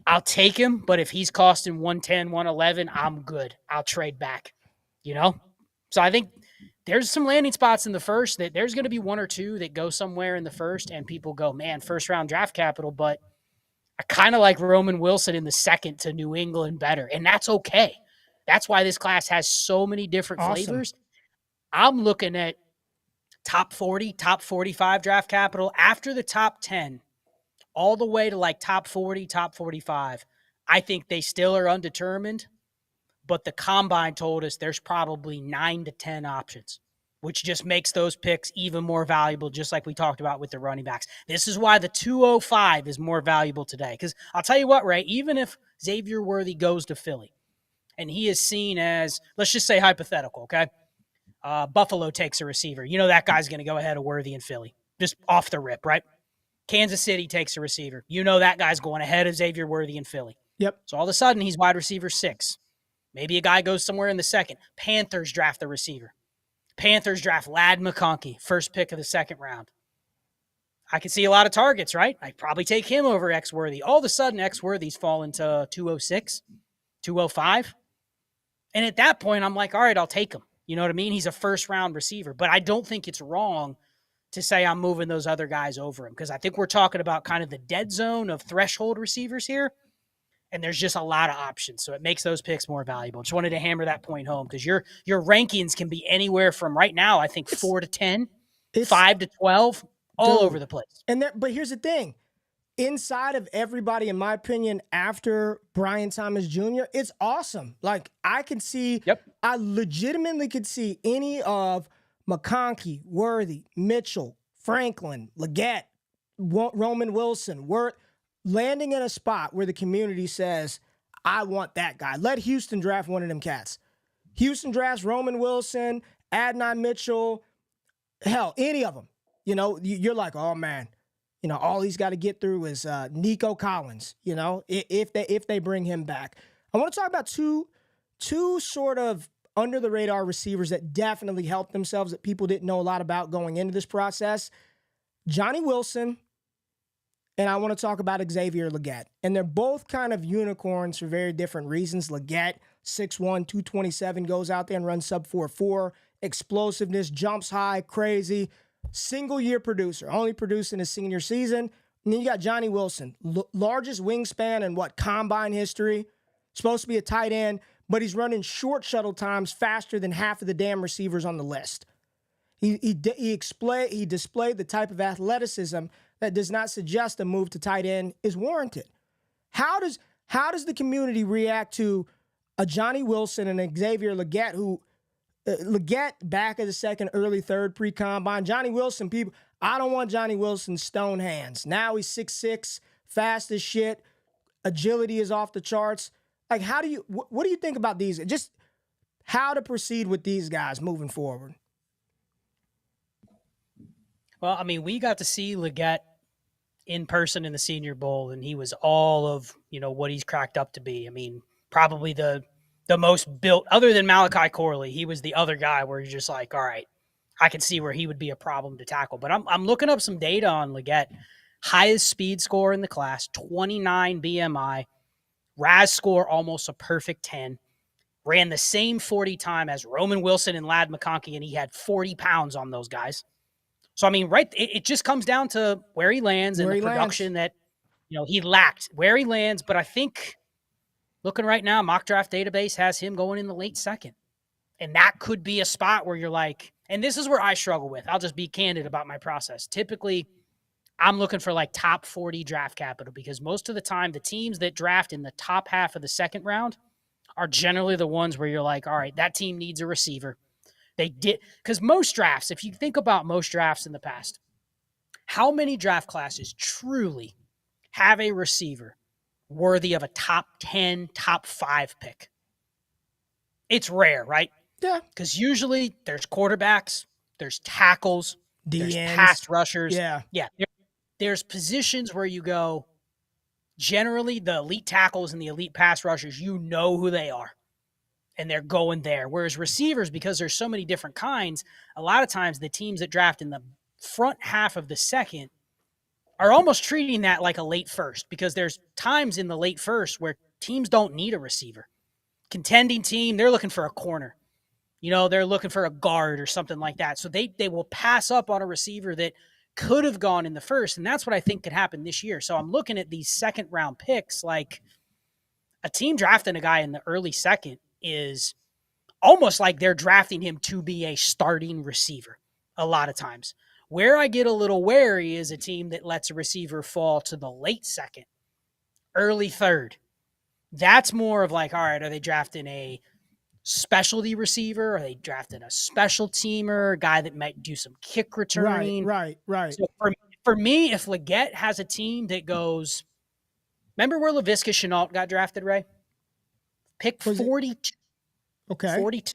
I'll take him, but if he's costing 110, 111, I'm good. I'll trade back, you know? So I think there's some landing spots in the first that there's going to be 1 or 2 that go somewhere in the first, and people go, man, first round draft capital, but I kind of like Roman Wilson in the second to New England better, and that's okay. That's why this class has so many different flavors. I'm looking at top 40, top 45 draft capital after the top 10. All the way to like top 40, top 45. I think they still are undetermined, but the combine told us there's probably 9 to 10 options, which just makes those picks even more valuable, just like we talked about with the running backs. This is why the 205 is more valuable today. Because I'll tell you what, Ray, even if Xavier Worthy goes to Philly and he is seen as, let's just say hypothetical, okay? Buffalo takes a receiver. You know that guy's going to go ahead of Worthy in Philly, just off the rip, right? Kansas City takes a receiver. You know that guy's going ahead of Xavier Worthy in Philly. Yep. So all of a sudden, he's wide receiver 6. Maybe a guy goes somewhere in the second. Panthers draft the receiver. Panthers draft Ladd McConkey, first pick of the second round. I can see a lot of targets, right? I'd probably take him over X Worthy. All of a sudden, X Worthy's fallen to 206, 205. And at that point, I'm like, all right, I'll take him. You know what I mean? He's a first-round receiver. But I don't think it's wrong to say I'm moving those other guys over him because I think we're talking about kind of the dead zone of threshold receivers here, and there's just a lot of options, so it makes those picks more valuable. Just wanted to hammer that point home because your rankings can be anywhere from right now, I think 4 to 10, 5 to 12, all over the place. But here's the thing. Inside of everybody, in my opinion, after Brian Thomas Jr., it's awesome. Like, I can see, I legitimately could see any of McConkey, Worthy, Mitchell, Franklin, Leggett, Roman Wilson, landing in a spot where the community says, I want that guy. Let Houston draft one of them cats. Houston drafts Roman Wilson, Adnan Mitchell, hell, any of them. You know, you're like, oh man, you know, all he's got to get through is Nico Collins. You know, if they bring him back. I want to talk about two sort of under the radar receivers that definitely helped themselves that people didn't know a lot about going into this process. Johnny Wilson, and I want to talk about Xavier Legette. And they're both kind of unicorns for very different reasons. Legette, 6'1", 227, goes out there and runs sub 4.4. Explosiveness, jumps high, crazy. Single-year producer, only produced in his senior season. And then you got Johnny Wilson, largest wingspan in combine history. Supposed to be a tight end, but he's running short shuttle times faster than half of the damn receivers on the list. He displayed the type of athleticism that does not suggest a move to tight end is warranted. How does the community react to a Johnny Wilson and Xavier Legette, who Legette back of the second, early third pre-combine? Johnny Wilson, people, I don't want Johnny Wilson's stone hands. Now he's 6'6", fast as shit. Agility is off the charts. Like, what do you think about these? Just how to proceed with these guys moving forward? Well, I mean, we got to see Legette in person in the Senior Bowl, and he was all of, you know, what he's cracked up to be. I mean, probably the most built, other than Malachi Corley, he was the other guy where you're just like, all right, I can see where he would be a problem to tackle. But I'm looking up some data on Legette. Highest speed score in the class, 29 BMI. RAS score almost a perfect 10. Ran the same 40 time as Roman Wilson and Ladd McConkey, and he had 40 pounds on those guys. So, I mean, right, it just comes down to where he lands and the production that, you know, he lacked. Where he lands, but I think, looking right now, Mock Draft Database has him going in the late second. And that could be a spot where you're like, and this is where I struggle with. I'll just be candid about my process. Typically, I'm looking for like top 40 draft capital because most of the time, the teams that draft in the top half of the second round are generally the ones where you're like, all right, that team needs a receiver. They did, because most drafts, if you think about most drafts in the past, how many draft classes truly have a receiver worthy of a top 10, top 5 pick? It's rare, right? Yeah. Because usually there's quarterbacks, there's tackles, there's pass rushers. Yeah. Yeah. There's positions where you go, generally the elite tackles and the elite pass rushers, you know who they are. And they're going there. Whereas receivers, because there's so many different kinds, a lot of times the teams that draft in the front half of the second are almost treating that like a late first, because there's times in the late first where teams don't need a receiver. Contending team, they're looking for a corner. You know, they're looking for a guard or something like that. So they will pass up on a receiver that could have gone in the first. And that's what I think could happen this year. So I'm looking at these second round picks, like a team drafting a guy in the early second is almost like they're drafting him to be a starting receiver a lot of times. Where I get a little wary is a team that lets a receiver fall to the late second, early third. That's more of like, all right, are they drafting a specialty receiver? Are they drafting a special teamer, a guy that might do some kick returning? Right. So for me, if Legette has a team that goes, remember where Laviska Shenault got drafted, Ray? Pick 42. Okay. 42.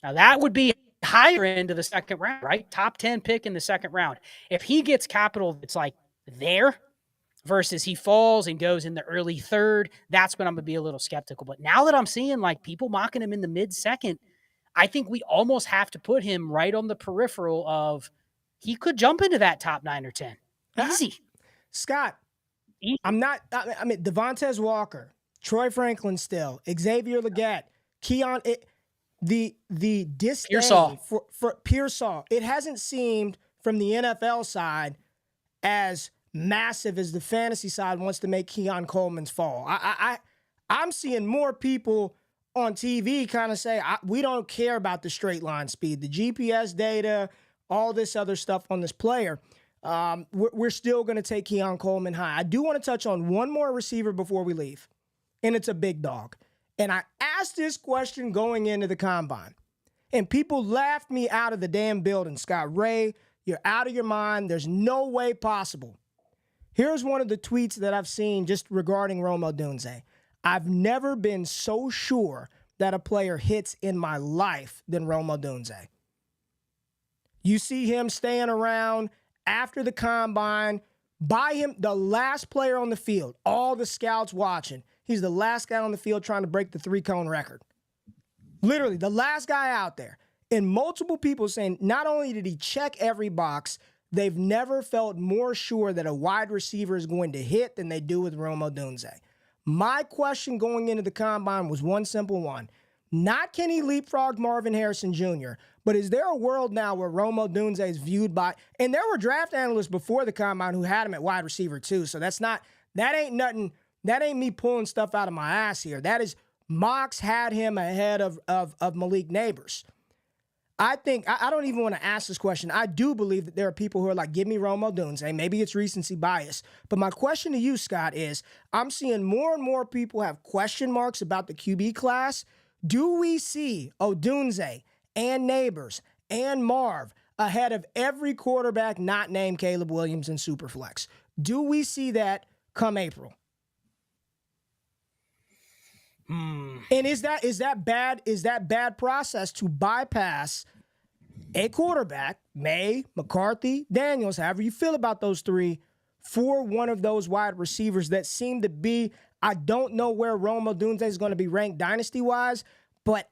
Now, that would be higher end of the second round, right? Top 10 pick in the second round. If he gets capital that's like there versus he falls and goes in the early third, that's when I'm going to be a little skeptical. But now that I'm seeing like people mocking him in the mid-second, I think we almost have to put him right on the peripheral of he could jump into that top 9 or 10. Easy. Scott, Easy. I mean, Devontae Walker, Troy Franklin still, Xavier Legette, Keon, the disdain for Pearsall, it hasn't seemed from the NFL side as massive as the fantasy side wants to make Keon Coleman's fall. I'm seeing more people on TV kind of say, we don't care about the straight line speed, the GPS data, all this other stuff on this player. We're still going to take Keon Coleman high. I do want to touch on one more receiver before we leave, and it's a big dog. And I asked this question going into the combine, and people laughed me out of the damn building. Scott, Ray, you're out of your mind. There's no way possible. Here's one of the tweets that I've seen just regarding Rome Odunze. I've never been so sure that a player hits in my life than Rome Odunze. You see him staying around after the combine, by him, the last player on the field, all the scouts watching. He's the last guy on the field trying to break the 3-cone record. Literally, the last guy out there. And multiple people saying not only did he check every box, they've never felt more sure that a wide receiver is going to hit than they do with Rome Odunze. My question going into the combine was one simple one. Not can he leapfrog Marvin Harrison Jr., but is there a world now where Rome Odunze is viewed by, and there were draft analysts before the combine who had him at wide receiver too, so that ain't me pulling stuff out of my ass here. That is, mocks had him ahead of Malik Nabers. I think, I don't even want to ask this question. I do believe that there are people who are like, give me Rome Odunze. Maybe it's recency bias. But my question to you, Scott, is I'm seeing more and more people have question marks about the QB class. Do we see Odunze and Nabers and Marv ahead of every quarterback not named Caleb Williams in Superflex? Do we see that come April? And is that bad process to bypass a quarterback, Maye, McCarthy, Daniels, however you feel about those three, for one of those wide receivers that seem to be, I don't know where Rome Odunze is going to be ranked dynasty-wise, but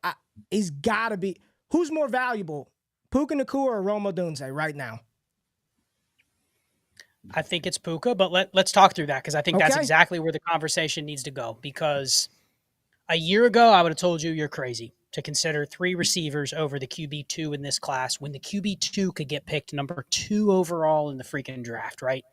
he's got to be. Who's more valuable, Puka Nacua or Rome Odunze right now? I think it's Puka, but let's talk through that because I think that's exactly where the conversation needs to go. Because a year ago, I would have told you you're crazy to consider 3 receivers over the QB2 in this class when the QB2 could get picked number 2 overall in the freaking draft, right?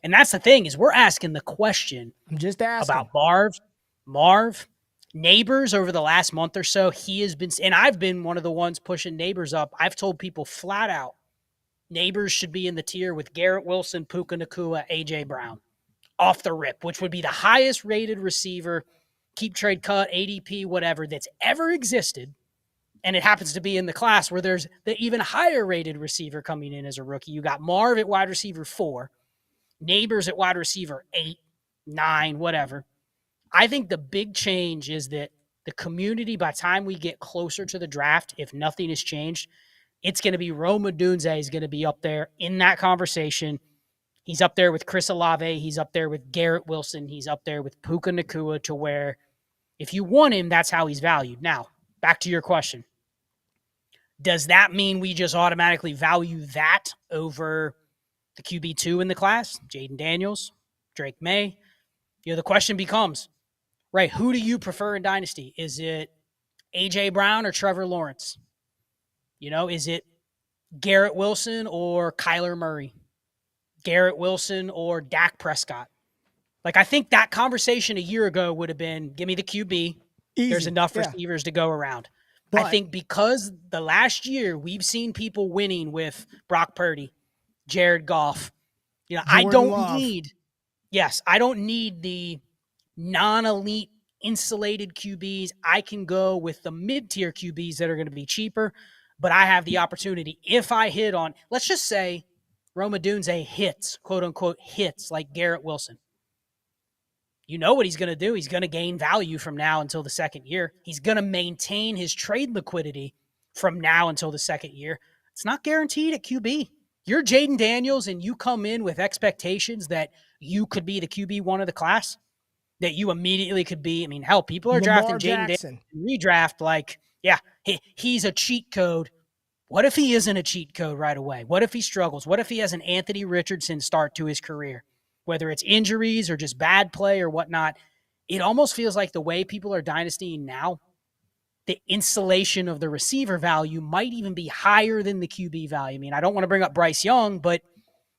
And that's the thing is we're asking the question I'm just asking about Marv, Nabers over the last month or so. He has been, and I've been one of the ones pushing Nabers up. I've told people flat out, Nabers should be in the tier with Garrett Wilson, Puka Nacua, A.J. Brown off the rip, which would be the highest rated receiver, keep trade cut, ADP, whatever, that's ever existed. And it happens to be in the class where there's the even higher rated receiver coming in as a rookie. You got Marv at wide receiver 4, Nabers at wide receiver 8, 9, whatever. I think the big change is that the community, by the time we get closer to the draft, if nothing has changed, it's going to be Rome Odunze is going to be up there in that conversation. He's up there with Chris Olave. He's up there with Garrett Wilson. He's up there with Puka Nacua, to where if you want him, that's how he's valued. Now, back to your question. Does that mean we just automatically value that over the QB2 in the class? Jaden Daniels, Drake Maye? The question becomes, right, who do you prefer in Dynasty? Is it A.J. Brown or Trevor Lawrence? Is it Garrett Wilson or Kyler Murray? Garrett Wilson or Dak Prescott? Like, I think that conversation a year ago would have been, give me the QB. Easy. There's enough receivers to go around. But I think because the last year we've seen people winning with Brock Purdy, Jared Goff. I don't need the non-elite insulated QBs. I can go with the mid-tier QBs that are going to be cheaper, but I have the opportunity. If I hit on, let's just say Rome Odunze hits, quote-unquote hits, like Garrett Wilson. You know what he's going to do. He's going to gain value from now until the second year. He's going to maintain his trade liquidity from now until the second year. It's not guaranteed at QB. You're Jaden Daniels and you come in with expectations that you could be the QB1 of the class, that you immediately could be. I mean, hell, people are drafting Jaden Daniels in redraft like, yeah, he's a cheat code. What if he isn't a cheat code right away? What if he struggles? What if he has an Anthony Richardson start to his career? Whether it's injuries or just bad play or whatnot, it almost feels like the way people are dynastying now, the insulation of the receiver value might even be higher than the QB value. I mean, I don't want to bring up Bryce Young, but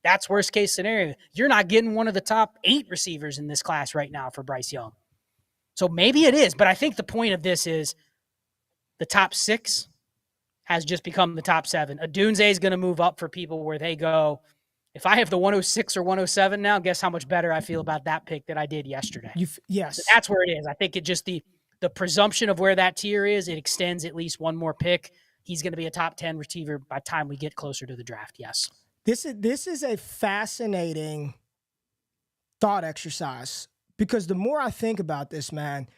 that's worst case scenario. You're not getting one of the top 8 receivers in this class right now for Bryce Young. So maybe it is, but I think the point of this is the top 6 has just become the top 7. Odunze is going to move up for people where they go, if I have the 106 or 107 now, guess how much better I feel about that pick that I did yesterday. Yes. So that's where it is. I think it just the presumption of where that tier is, it extends at least one more pick. He's going to be a top 10 receiver by the time we get closer to the draft, yes. This is a fascinating thought exercise because the more I think about this, man,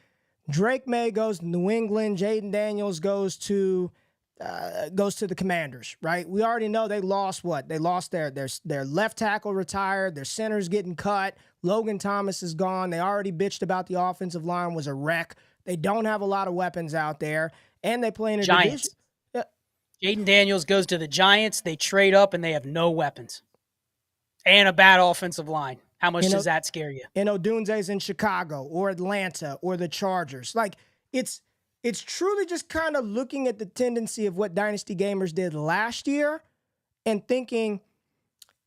Drake Maye goes to New England. Jaden Daniels goes to the Commanders, right? We already know they lost what? They lost their left tackle retired. Their center's getting cut. Logan Thomas is gone. They already bitched about the offensive line was a wreck. They don't have a lot of weapons out there, and they play in a Giants. division. Jaden Daniels goes to the Giants. They trade up, and they have no weapons and a bad offensive line. How much does that scare you? And Odunze's in Chicago or Atlanta or the Chargers. Like, it's truly just kind of looking at the tendency of what Dynasty Gamers did last year and thinking,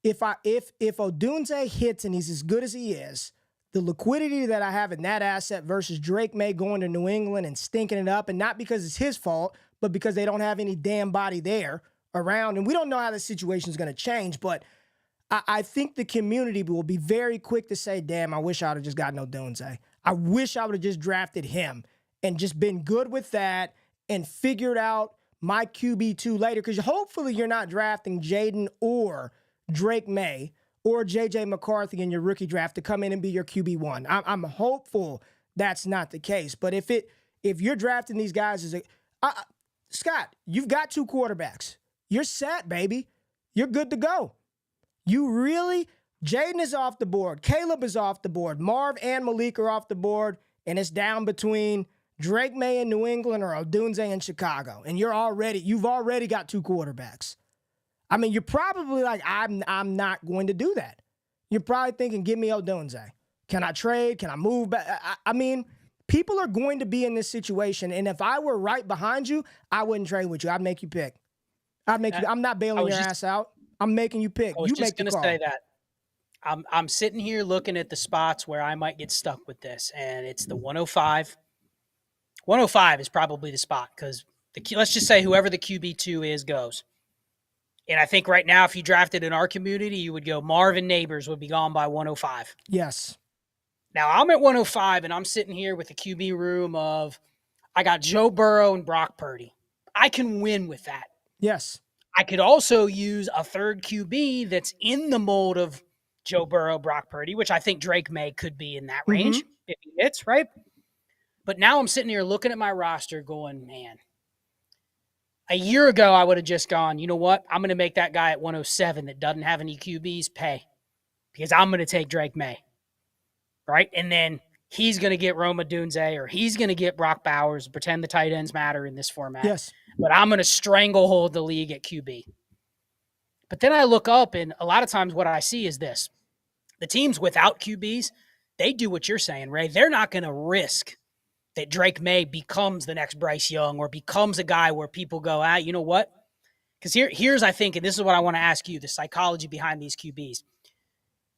if Odunze hits and he's as good as he is, the liquidity that I have in that asset versus Drake Maye going to New England and stinking it up, and not because it's his fault, but because they don't have any damn body there around. And we don't know how the situation is going to change, but I think the community will be very quick to say, damn, I wish I would have just gotten Odunze. I wish I would have just drafted him and just been good with that and figured out my QB2 later. Because hopefully you're not drafting Jaden or Drake Maye or J.J. McCarthy in your rookie draft to come in and be your QB1. I'm hopeful that's not the case. But if you're drafting these guys Scott, you've got 2 quarterbacks. You're set, baby. You're good to go. Jaden is off the board. Caleb is off the board. Marv and Malik are off the board. And it's down between Drake Maye in New England or Odunze in Chicago. And you've already got 2 quarterbacks. I mean, you're probably like, I'm not going to do that. You're probably thinking, give me Odunze. Can I trade? Can I move back? I mean, people are going to be in this situation. And if I were right behind you, I wouldn't trade with you. I'd make you pick. I'm not bailing your ass out. I'm making you pick. I was just going to say that. I'm sitting here looking at the spots where I might get stuck with this, and it's the 105. 105 is probably the spot because let's just say whoever the QB2 is goes. And I think right now, if you drafted in our community, you would go Marvin Nabers would be gone by 105. Yes. Now I'm at 105, and I'm sitting here with a QB room of I got Joe Burrow and Brock Purdy. I can win with that. Yes. I could also use a third QB that's in the mold of Joe Burrow, Brock Purdy, which I think Drake Maye could be in that range if he hits, right? But now I'm sitting here looking at my roster going, man, a year ago I would have just gone, you know what? I'm going to make that guy at 107 that doesn't have any QBs pay because I'm going to take Drake Maye, right? And then he's going to get Rome Odunze or he's going to get Brock Bowers, pretend the tight ends matter in this format. Yes. But I'm going to stranglehold the league at QB. But then I look up, and a lot of times what I see is this. The teams without QBs, they do what you're saying, Ray. They're not going to risk that Drake Maye becomes the next Bryce Young or becomes a guy where people go, you know what? Because here's, I think, and this is what I want to ask you, the psychology behind these QBs.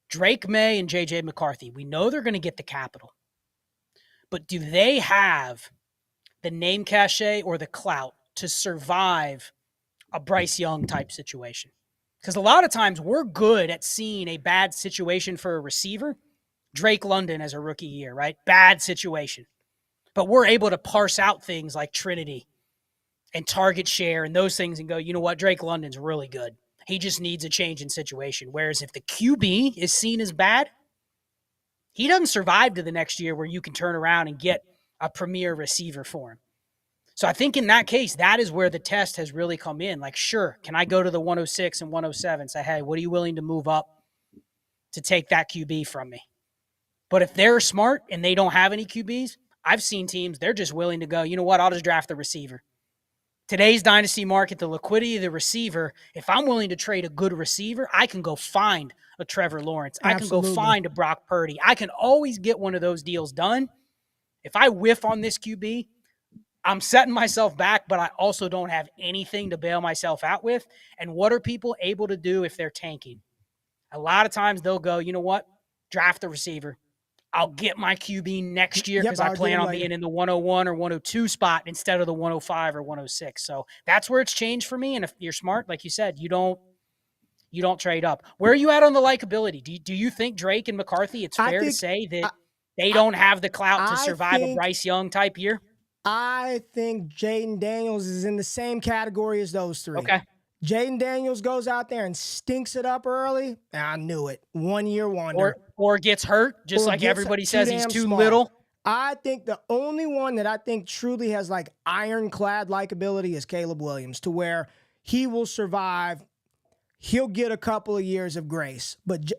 Drake Maye and J.J. McCarthy, we know they're going to get the capital. But do they have the name cachet or the clout to survive a Bryce Young type situation? Because a lot of times we're good at seeing a bad situation for a receiver. Drake London as a rookie year, right? Bad situation. But we're able to parse out things like Trinity and target share and those things and go, you know what? Drake London's really good. He just needs a change in situation. Whereas if the QB is seen as bad, he doesn't survive to the next year where you can turn around and get a premier receiver for him. So I think in that case, that is where the test has really come in. Like, sure, can I go to the 106 and 107 say, hey, what are you willing to move up to take that QB from me? But if they're smart and they don't have any QBs, I've seen teams, they're just willing to go, you know what, I'll just draft the receiver. Today's dynasty market, the liquidity of the receiver, if I'm willing to trade a good receiver, I can go find a Trevor Lawrence. Absolutely. I can go find a Brock Purdy. I can always get one of those deals done. If I whiff on this QB, I'm setting myself back, but I also don't have anything to bail myself out with. And what are people able to do if they're tanking? A lot of times they'll go, you know what? Draft the receiver. I'll get my QB next year because I plan on being in the 101 or 102 spot instead of the 105 or 106. So that's where it's changed for me. And if you're smart, like you said, you don't trade up. Where are you at on the likability? Do you think Drake and McCarthy, it's fair to say that they don't have the clout to survive a Bryce Young type year? I think Jaden Daniels is in the same category as those three. Okay. Jaden Daniels goes out there and stinks it up early. I knew it. 1 year wonder. Or gets hurt, just like everybody says he's too small. little. I think the only one that I think truly has like ironclad likability is Caleb Williams, to where he will survive. He'll get a couple of years of grace, but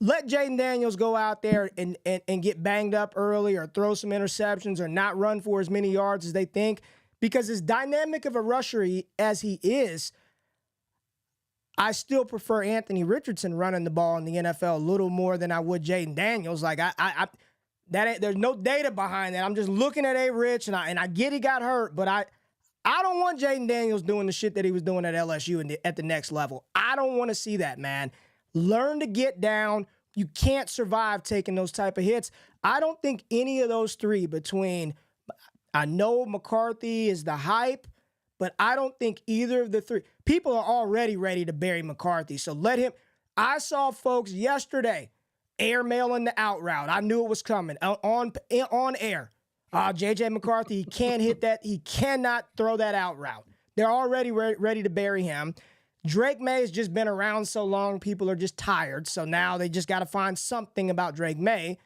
let Jaden Daniels go out there and get banged up early or throw some interceptions or not run for as many yards as they think, because as dynamic of a rusher as he is, I still prefer Anthony Richardson running the ball in the NFL a little more than I would Jaden Daniels. Like there's no data behind that. I'm just looking at A-Rich, and I get he got hurt, but I don't want Jaden Daniels doing the shit that he was doing at LSU and at the next level. I don't want to see that, man. Learn to get down. You can't survive taking those type of hits. I don't think any of those three between, I know McCarthy is the hype, but I don't think either of the three. People are already ready to bury McCarthy, so let him. I saw folks yesterday airmailing the out route. I knew it was coming on air. J.J. McCarthy, he can't hit that. He cannot throw that out route. They're already ready to bury him. Drake Maye has just been around so long, people are just tired. So now they just got to find something about Drake Maye.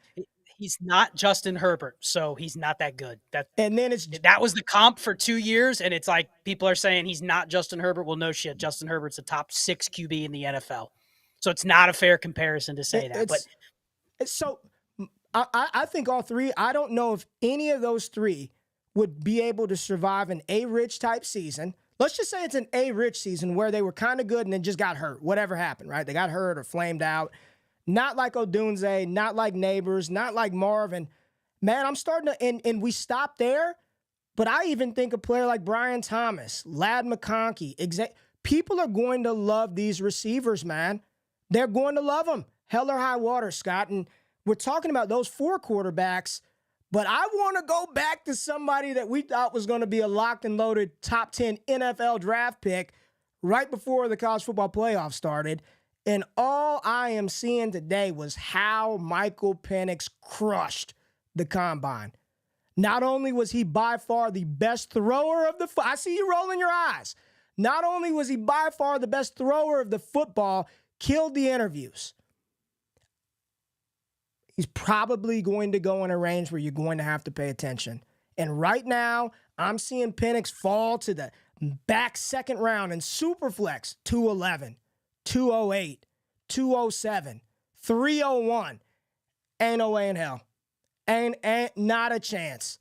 He's not Justin Herbert, so he's not that good. That was the comp for 2 years, and it's like people are saying he's not Justin Herbert. Well, no shit. Justin Herbert's a top 6 QB in the NFL. So it's not a fair comparison to say that. So I think all three, I don't know if any of those three would be able to survive an A-Rich type season. Let's just say it's an A-Rich season where they were kind of good and then just got hurt. Whatever happened, right? They got hurt or flamed out. Not like Odunze, not like Nabers, not like Marvin. Man, I'm starting to, and we stopped there, but I even think a player like Brian Thomas, Ladd McConkey, people are going to love these receivers, man. They're going to love them. Hell or high water, Scott. And we're talking about those 4 quarterbacks, but I want to go back to somebody that we thought was going to be a locked and loaded top 10 NFL draft pick right before the college football playoff started. And all I am seeing today was how Michael Penix crushed the combine. Not only was he by far the best thrower of the I see you rolling your eyes. Not only was he by far the best thrower of the football, killed the interviews. He's probably going to go in a range where you're going to have to pay attention. And right now, I'm seeing Penix fall to the back second round in Superflex, 211. 208, 207, 301. Ain't no way in hell. Ain't not a chance.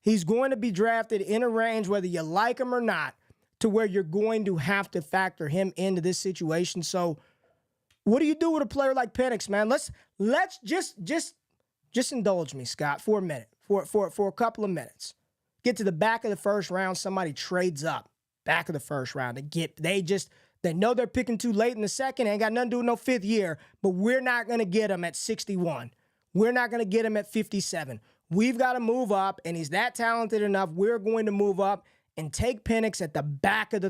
He's going to be drafted in a range, whether you like him or not, to where you're going to have to factor him into this situation. So what do you do with a player like Penix, man? Let's just indulge me, Scott, for a minute, for a couple of minutes. Get to the back of the first round, somebody trades up, back of the first round. They know they're picking too late in the second. Ain't got nothing to do with no 5th year, but we're not going to get him at 61. We're not going to get him at 57. We've got to move up, and he's that talented enough. We're going to move up and take Penix at the back of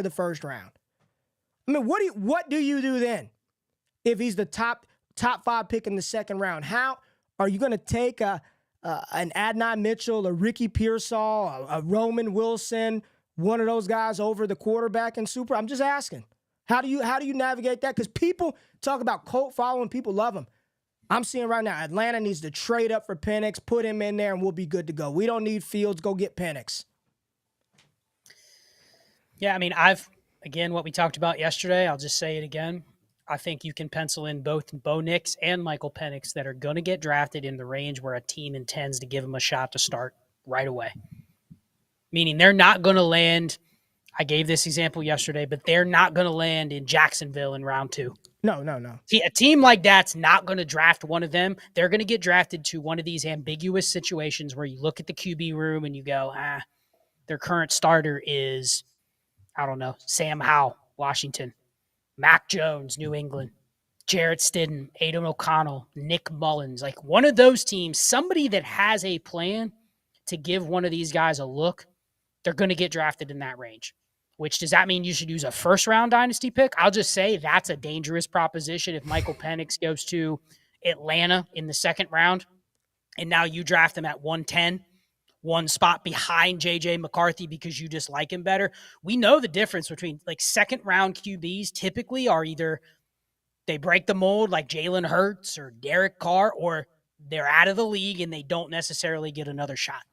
the first round. I mean, what do you do then if he's the top 5 pick in the second round? How are you going to take an Adnan Mitchell, a Ricky Pearsall, a Roman Wilson, one of those guys over the quarterback in Super? I'm just asking. How do you navigate that? Because people talk about cult following, people love him. I'm seeing right now, Atlanta needs to trade up for Penix, put him in there, and we'll be good to go. We don't need Fields. Go get Penix. Yeah, I mean, again, what we talked about yesterday, I'll just say it again. I think you can pencil in both Bo Nix and Michael Penix that are going to get drafted in the range where a team intends to give them a shot to start right away. Meaning they're not going to land, I gave this example yesterday, but they're not going to land in Jacksonville in round 2. No. A team like that's not going to draft one of them. They're going to get drafted to one of these ambiguous situations where you look at the QB room and you go, their current starter is, I don't know, Sam Howell, Washington, Mac Jones, New England, Jarrett Stidham, Aidan O'Connell, Nick Mullins. Like one of those teams, somebody that has a plan to give one of these guys a look, they're going to get drafted in that range. Which, does that mean you should use a first-round dynasty pick? I'll just say that's a dangerous proposition if Michael Penix goes to Atlanta in the second round, and now you draft him at 110, one spot behind J.J. McCarthy because you just like him better. We know the difference between, like, second-round QBs typically are either they break the mold like Jalen Hurts or Derek Carr, or they're out of the league and they don't necessarily get another shot.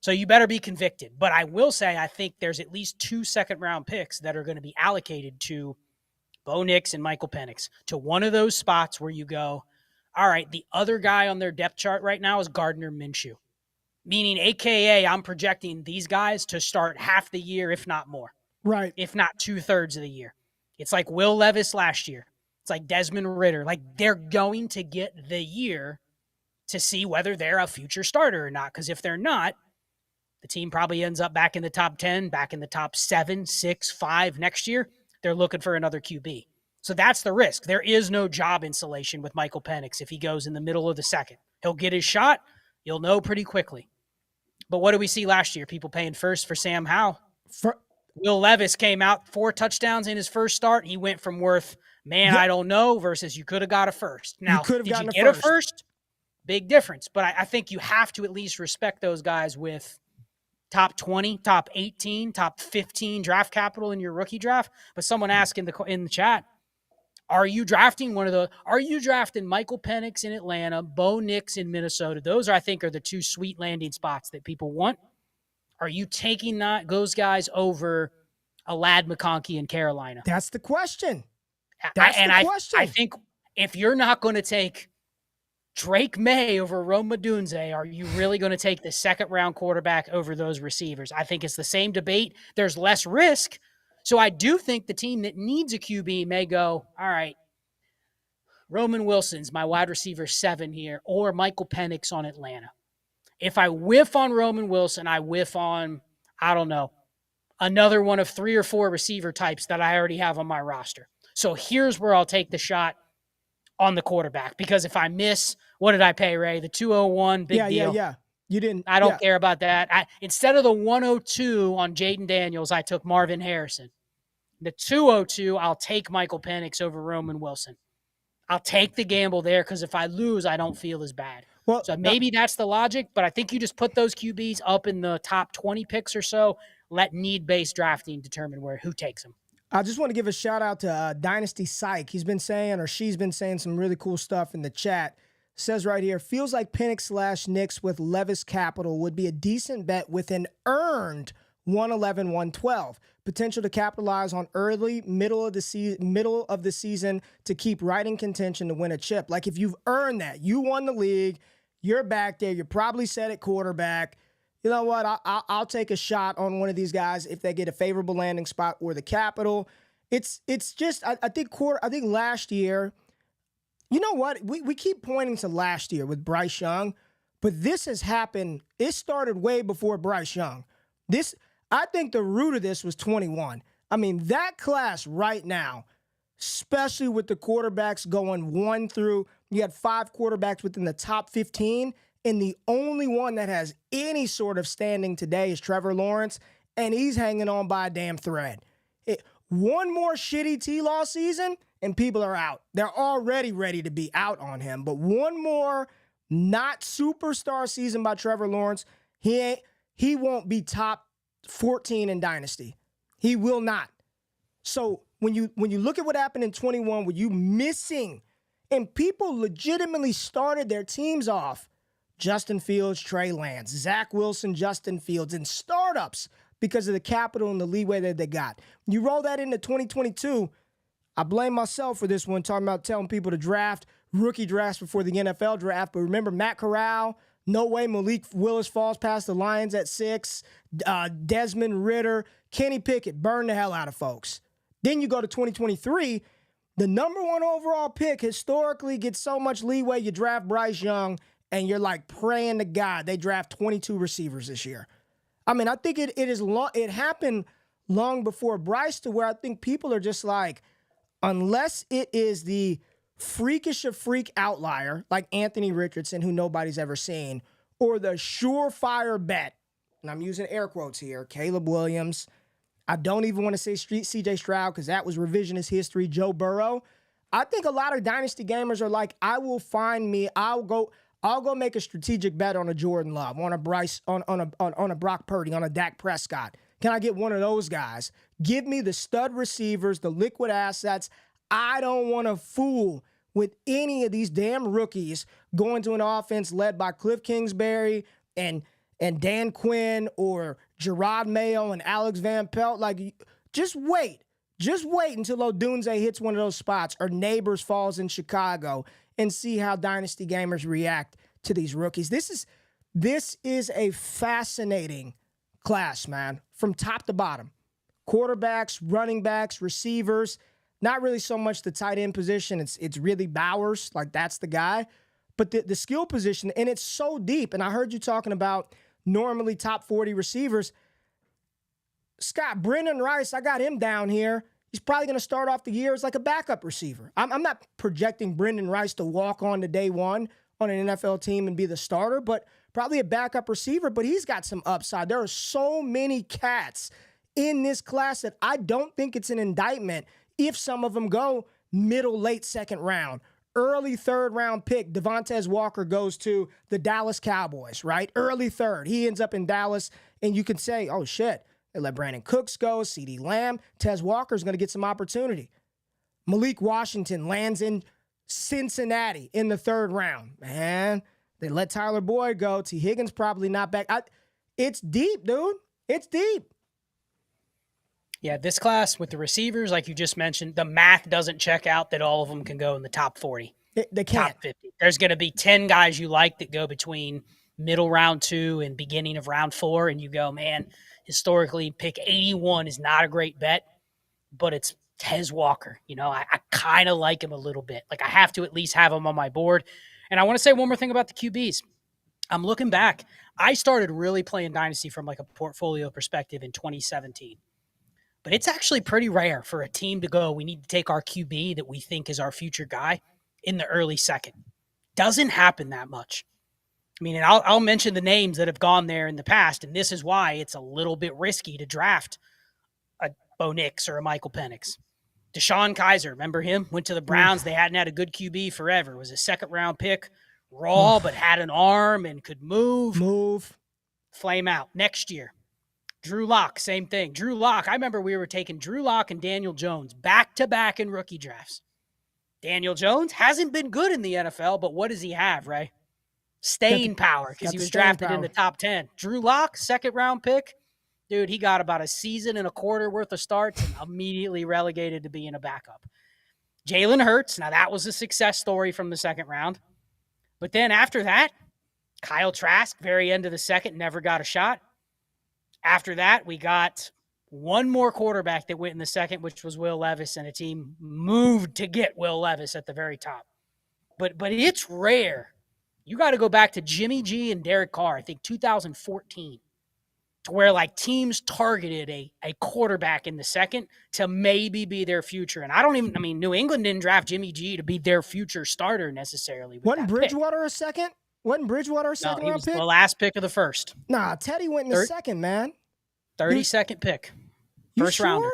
So you better be convicted. But I will say, I think there's at least 2 second-round picks that are going to be allocated to Bo Nix and Michael Penix, to one of those spots where you go, all right, the other guy on their depth chart right now is Gardner Minshew, meaning AKA I'm projecting these guys to start half the year, if not more. Right. If not 2/3 of the year. It's like Will Levis last year. It's like Desmond Ridder. Like, they're going to get the year to see whether they're a future starter or not. Because if they're not, the team probably ends up back in the top 10, back in the top 7, 6, 5 next year. They're looking for another QB. So that's the risk. There is no job insulation with Michael Penix if he goes in the middle of the second. He'll get his shot. You'll know pretty quickly. But what did we see last year? People paying first for Sam Howell. Will Levis came out 4 touchdowns in his first start. He went from worth, I don't know, versus you could have got a first. Now, did you get a first? Big difference. But I think you have to at least respect those guys with top 20, top 18, top 15 draft capital in your rookie draft. But someone asked in the chat, are you drafting Michael Penix in Atlanta, Bo Nix in Minnesota? Those, I think, are the 2 sweet landing spots that people want. Are you taking those guys over a Ladd McConkey in Carolina? That's the question. I think if you're not going to take Drake Maye over Rome Odunze, are you really going to take the second-round quarterback over those receivers? I think it's the same debate. There's less risk. So I do think the team that needs a QB may go, all right, Roman Wilson's my wide receiver 7 here, or Michael Penix on Atlanta. If I whiff on Roman Wilson, I whiff on, I don't know, another one of 3 or 4 receiver types that I already have on my roster. So here's where I'll take the shot on the quarterback. Because if I miss, what did I pay, Ray? The 201, big deal. Yeah. You didn't. I don't care about that. Instead of the 102 on Jaden Daniels, I took Marvin Harrison. The 202, I'll take Michael Penix over Roman Wilson. I'll take the gamble there because if I lose, I don't feel as bad. Well, so maybe that's the logic, but I think you just put those QBs up in the top 20 picks or so. Let need-based drafting determine who takes them. I just want to give a shout out to Dynasty Psych. She's been saying some really cool stuff in the chat. Says right here, feels like Penix/Nix with Levis capital would be a decent bet with an earned 111, 112. Potential to capitalize on middle of the season to keep right in contention to win a chip. Like if you've earned that, you won the league, you're back there, you're probably set at quarterback. You know what? I'll take a shot on one of these guys if they get a favorable landing spot or the capital. It's just I think last year, you know what? We keep pointing to last year with Bryce Young, but this has happened. It started way before Bryce Young. I think the root of this was 21. I mean, that class right now, especially with the quarterbacks going 1 through, you had 5 quarterbacks within the top 15, and the only one that has any sort of standing today is Trevor Lawrence, and he's hanging on by a damn thread. One more shitty T-Law season, and people are out. They're already ready to be out on him, but one more not superstar season by Trevor Lawrence, he won't be top 14 in Dynasty. He will not. So when you look at what happened in 21, with you missing, and people legitimately started their teams off, Justin Fields, Trey Lance, Zach Wilson, Justin Fields, and startups because of the capital and the leeway that they got. You roll that into 2022, I blame myself for this one, talking about telling people to draft rookie drafts before the NFL draft. But remember, Matt Corral, no way Malik Willis falls past the Lions at 6. Desmond Ridder, Kenny Pickett, burn the hell out of folks. Then you go to 2023, the number 1 overall pick historically gets so much leeway. You draft Bryce Young, and you're like praying to God they draft 22 receivers this year. I mean, I think it happened long before Bryce, to where I think people are just like, unless it is the freakish of freak outlier like Anthony Richardson, who nobody's ever seen, or the surefire bet, and I'm using air quotes here, Caleb Williams. I don't even want to say CJ Stroud because that was revisionist history, Joe Burrow. I think a lot of Dynasty gamers are like, I'll go make a strategic bet on a Jordan Love, on a Bryce, on a Brock Purdy, on a Dak Prescott. Can I get one of those guys? Give me the stud receivers, the liquid assets. I don't want to fool with any of these damn rookies going to an offense led by Cliff Kingsbury and Dan Quinn or Gerard Mayo and Alex Van Pelt. Like, just wait. Just wait until Odunze hits one of those spots or Nabers falls in Chicago and see how Dynasty gamers react to these rookies. This is a fascinating class, man, from top to bottom. Quarterbacks, running backs, receivers, not really so much the tight end position. It's really Bowers, like that's the guy. But the skill position, and it's so deep. And I heard you talking about normally top 40 receivers. Scott, Brendan Rice, I got him down here. He's probably going to start off the year as like a backup receiver. I'm not projecting Brendan Rice to walk on to day one on an NFL team and be the starter, but probably a backup receiver, but he's got some upside. There are so many cats in this class that I don't think it's an indictment if some of them go middle, late second round. Early third round pick, Devontae Walker goes to the Dallas Cowboys, right? Early third. He ends up in Dallas, and you can say, oh, shit, they let Brandon Cooks go, CeeDee Lamb. Tez Walker's going to get some opportunity. Malik Washington lands in Cincinnati in the third round. Man, they let Tyler Boyd go. T. Higgins probably not back. It's deep, dude. It's deep. Yeah, this class with the receivers, like you just mentioned, the math doesn't check out that all of them can go in the top 40. They can't. Top 50. There's going to be 10 guys you like that go between middle round 2 and beginning of round 4, and you go, man, historically, pick 81 is not a great bet, but it's Tez Walker. You know, I kind of like him a little bit. Like, I have to at least have him on my board. And I want to say one more thing about the QBs. I'm looking back. I started really playing Dynasty from like a portfolio perspective in 2017. But it's actually pretty rare for a team to go, we need to take our QB that we think is our future guy in the early second. Doesn't happen that much. I mean, and I'll mention the names that have gone there in the past, and this is why it's a little bit risky to draft a Bo Nix or a Michael Penix. Deshaun Kaiser, remember him? Went to the Browns. They hadn't had a good QB forever. Was a second-round pick, raw, but had an arm and could move. Flame out. Next year. Drew Lock, same thing. Drew Lock, I remember we were taking Drew Lock and Daniel Jones back-to-back in rookie drafts. Daniel Jones hasn't been good in the NFL, but what does he have, right? Staying power, because he was drafted in the top 10. Drew Lock, second-round pick. Dude, he got about a season and a quarter worth of starts and immediately relegated to being a backup. Jalen Hurts, now that was a success story from the second round. But then after that, Kyle Trask, very end of the second, never got a shot. After that, we got one more quarterback that went in the second, which was Will Levis, and a team moved to get Will Levis at the very top. But it's rare. You got to go back to Jimmy G and Derek Carr, I think 2014, to where like teams targeted a quarterback in the second to maybe be their future. And New England didn't draft Jimmy G to be their future starter necessarily. Wasn't Bridgewater a second? Wasn't Bridgewater a second round pick? The last pick of the first. Nah, Teddy went in the second, man. 32nd pick. First rounder.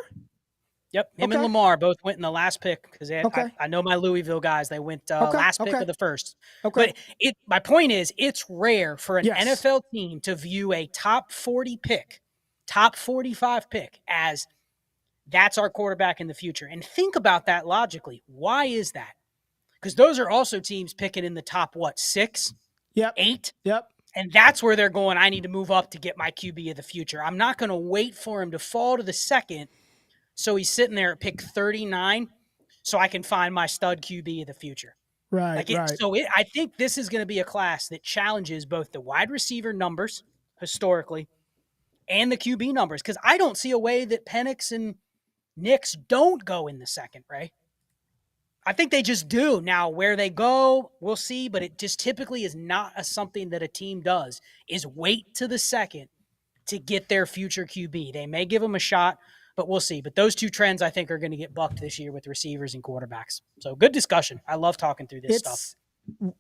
Yep. Him and Lamar both went in the last pick because I know my Louisville guys. They went last pick of the first. Okay. But my point is, it's rare for an NFL team to view a top 40 pick, top 45 pick as that's our quarterback in the future. And think about that logically. Why is that? Because those are also teams picking in the top, 6? Yep. 8? Yep. And that's where they're going, I need to move up to get my QB of the future. I'm not going to wait for him to fall to the second so he's sitting there at pick 39 so I can find my stud QB of the future. Right, I think this is going to be a class that challenges both the wide receiver numbers historically and the QB numbers, because I don't see a way that Penix and Nix don't go in the second, right? I think they just do. Now, where they go, we'll see, but it just typically is not something that a team does, is wait to the second to get their future QB. They may give them a shot, but we'll see. But those two trends, I think, are going to get bucked this year with receivers and quarterbacks. So good discussion. I love talking through this stuff.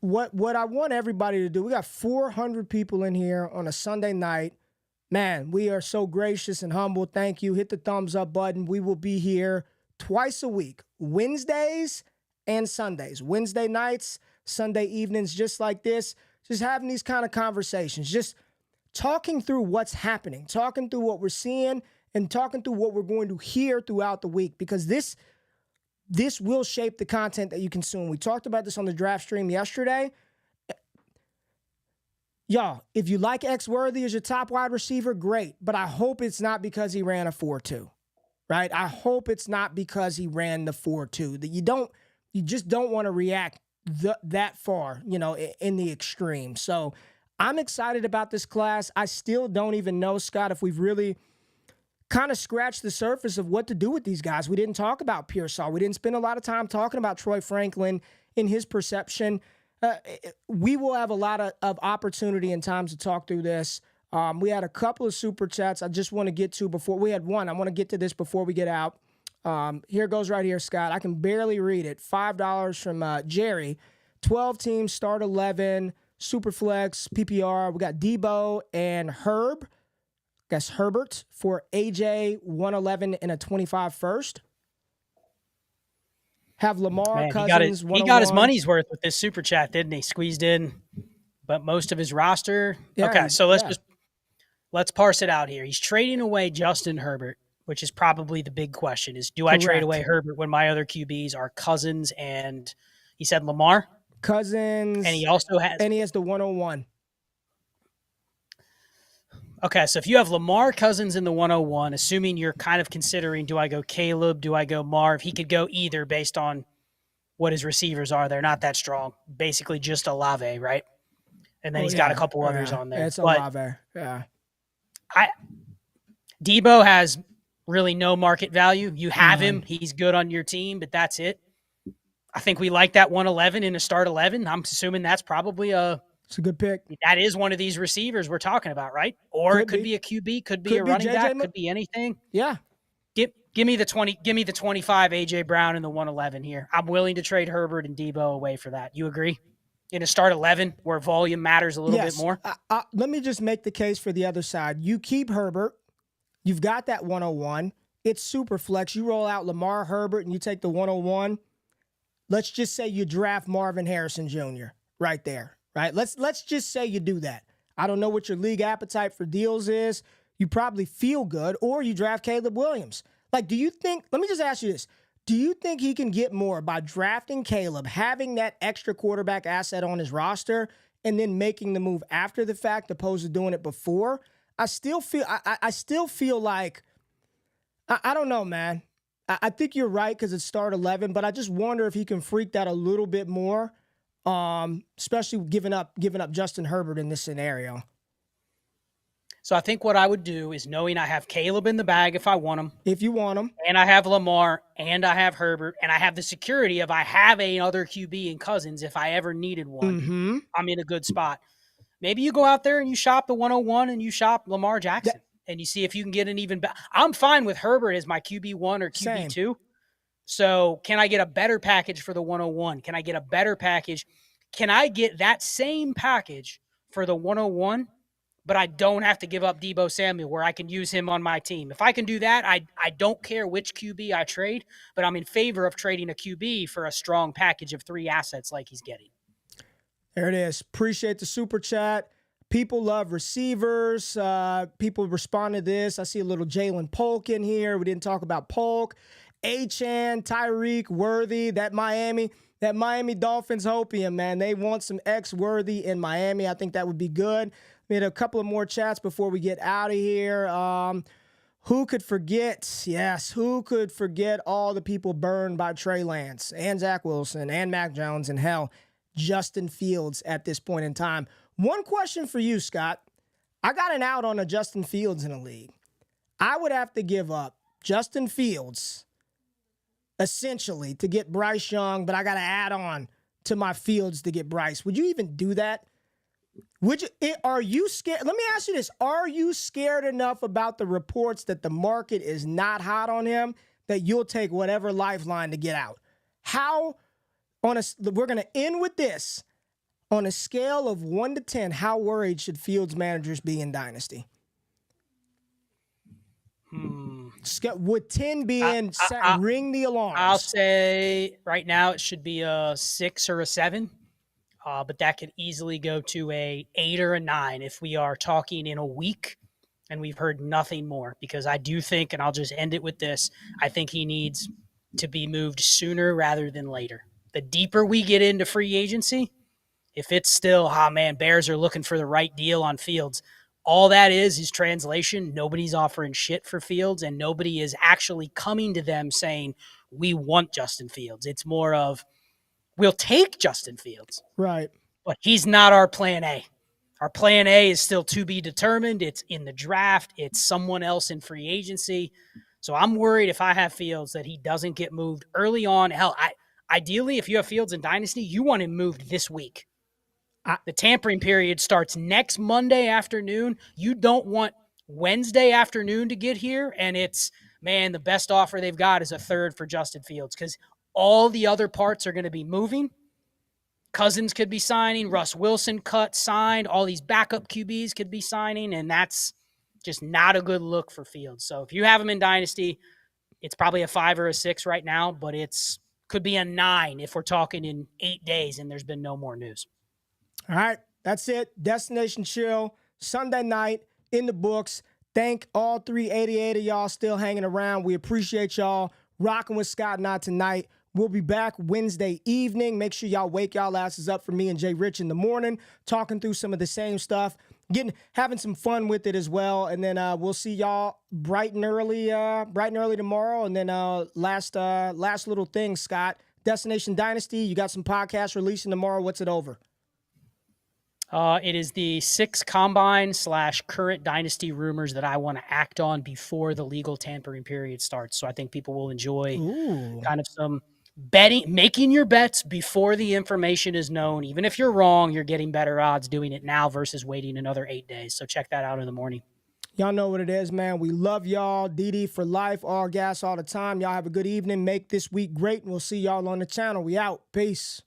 What I want everybody to do, we got 400 people in here on a Sunday night. Man, we are so gracious and humble. Thank you. Hit the thumbs up button. We will be here twice a week, Wednesdays and Sundays. Wednesday nights, Sunday evenings, just like this, just having these kind of conversations, just talking through what's happening, talking through what we're seeing, and talking through what we're going to hear throughout the week, because this this will shape the content that you consume. We talked about this on the draft stream yesterday. Y'all, if you like X-Worthy as your top wide receiver, great. But I hope it's not because he ran a 4.2, right? I hope it's not because he ran the 4.2. That you just don't want to react that far, in the extreme. So I'm excited about this class. I still don't even know, Scott, if we've really kind of scratched the surface of what to do with these guys. We didn't talk about Pearsall. We didn't spend a lot of time talking about Troy Franklin in his perception. We will have a lot of opportunity and time to talk through this. We had a couple of super chats I just want to get to before we had one. I want to get to this before we get out. Here goes right here, Scott. I can barely read it. $5 from Jerry. 12 teams, start 11, super flex, PPR. We got Debo and Herbert for AJ 111 and a 25 first. Have Lamar Cousins. He got his money's worth with this super chat, didn't he? Squeezed in, but most of his roster. Yeah, okay, so let's parse it out here. He's trading away Justin Herbert, which is probably the big question: is do I trade away Herbert when my other QBs are Cousins and he said Lamar Cousins, and he has the 101. Okay, so if you have Lamar Cousins in the 101, assuming you're kind of considering, do I go Caleb, do I go Marv? He could go either based on what his receivers are. They're not that strong. Basically just Olave, right? And then he's got a couple others on there. It's Olave, yeah. Debo has really no market value. You have him. He's good on your team, but that's it. I think we like that 111 in a start 11. I'm assuming that's probably it's a good pick. That is one of these receivers we're talking about, right? Or it could be a QB, could be a running back, could be anything. Yeah. Give me the 25 AJ Brown and the 111 here. I'm willing to trade Herbert and Debo away for that. You agree? In a start 11 where volume matters a little bit more? Let me just make the case for the other side. You keep Herbert. You've got that 101. It's super flex. You roll out Lamar, Herbert, and you take the 101. Let's just say you draft Marvin Harrison Jr. right there. Right? Let's just say you do that. I don't know what your league appetite for deals is. You probably feel good, or you draft Caleb Williams. Do you think, let me just ask you this. Do you think he can get more by drafting Caleb, having that extra quarterback asset on his roster, and then making the move after the fact opposed to doing it before? I still feel like, I don't know, man. I think you're right because it's start 11, but I just wonder if he can freak that a little bit more. Especially giving up Justin Herbert in this scenario. So I think what I would do is, knowing I have Caleb in the bag if I want him. If you want him. And I have Lamar and I have Herbert and I have the security of I have another QB in Cousins if I ever needed one. Mm-hmm. I'm in a good spot. Maybe you go out there and you shop the 101 and you shop Lamar Jackson and you see if you can get an even better. I'm fine with Herbert as my QB1 or QB2. Same. So can I get a better package for the 101? Can I get a better package? Can I get that same package for the 101, but I don't have to give up Debo Samuel where I can use him on my team? If I can do that, I don't care which QB I trade, but I'm in favor of trading a QB for a strong package of 3 assets like he's getting. There it is. Appreciate the super chat. People love receivers. People respond to this. I see a little Jalen Polk in here. We didn't talk about Polk. Achan, Tyreek, Worthy, that Miami Dolphins hopium, man. They want some X-Worthy in Miami. I think that would be good. We had a couple of more chats before we get out of here. Who could forget? Yes, who could forget all the people burned by Trey Lance and Zach Wilson and Mac Jones and hell, Justin Fields at this point in time. One question for you, Scott. I got an out on a Justin Fields in a league. I would have to give up Justin Fields essentially to get Bryce Young, but I got to add on to my Fields to get Bryce. Would you even do that? Are you scared? Let me ask you this. Are you scared enough about the reports that the market is not hot on him that you'll take whatever lifeline to get out? We're going to end with this. On a scale of 1 to 10, how worried should Fields managers be in Dynasty? Would 10 be ring the alarms? I'll say right now it should be a 6 or a 7, but that could easily go to a 8 or a 9 if we are talking in a week and we've heard nothing more. Because I do think, and I'll just end it with this, I think he needs to be moved sooner rather than later. The deeper we get into free agency, if it's still, Bears are looking for the right deal on Fields, all that is translation. Nobody's offering shit for Fields, and nobody is actually coming to them saying, we want Justin Fields. It's more of, we'll take Justin Fields. Right. But he's not our plan A. Our plan A is still to be determined. It's in the draft. It's someone else in free agency. So I'm worried if I have Fields that he doesn't get moved early on. Hell, ideally, if you have Fields in Dynasty, you want him moved this week. The tampering period starts next Monday afternoon. You don't want Wednesday afternoon to get here, and it's, the best offer they've got is a third for Justin Fields, because all the other parts are going to be moving. Cousins could be signing, Russ Wilson signed, all these backup QBs could be signing, and that's just not a good look for Fields. So if you have him in Dynasty, it's probably a 5 or a 6 right now, but it's could be a 9 if we're talking in 8 days and there's been no more news. All right, that's it. Destination Chill, Sunday night, in the books. Thank all 388 of y'all still hanging around. We appreciate y'all rocking with Scott and I tonight. We'll be back Wednesday evening. Make sure y'all wake y'all asses up for me and Jay Rich in the morning, talking through some of the same stuff, having some fun with it as well. And then we'll see y'all bright and early tomorrow. And then last little thing, Scott, Destination Dynasty. You got some podcasts releasing tomorrow. What's it over? It is the 6 combine / current Dynasty rumors that I want to act on before the legal tampering period starts. So I think people will enjoy kind of some betting, making your bets before the information is known. Even if you're wrong, you're getting better odds doing it now versus waiting another 8 days. So check that out in the morning. Y'all know what it is, man. We love y'all. DD for life, all gas all the time. Y'all have a good evening. Make this week great, and we'll see y'all on the channel. We out. Peace.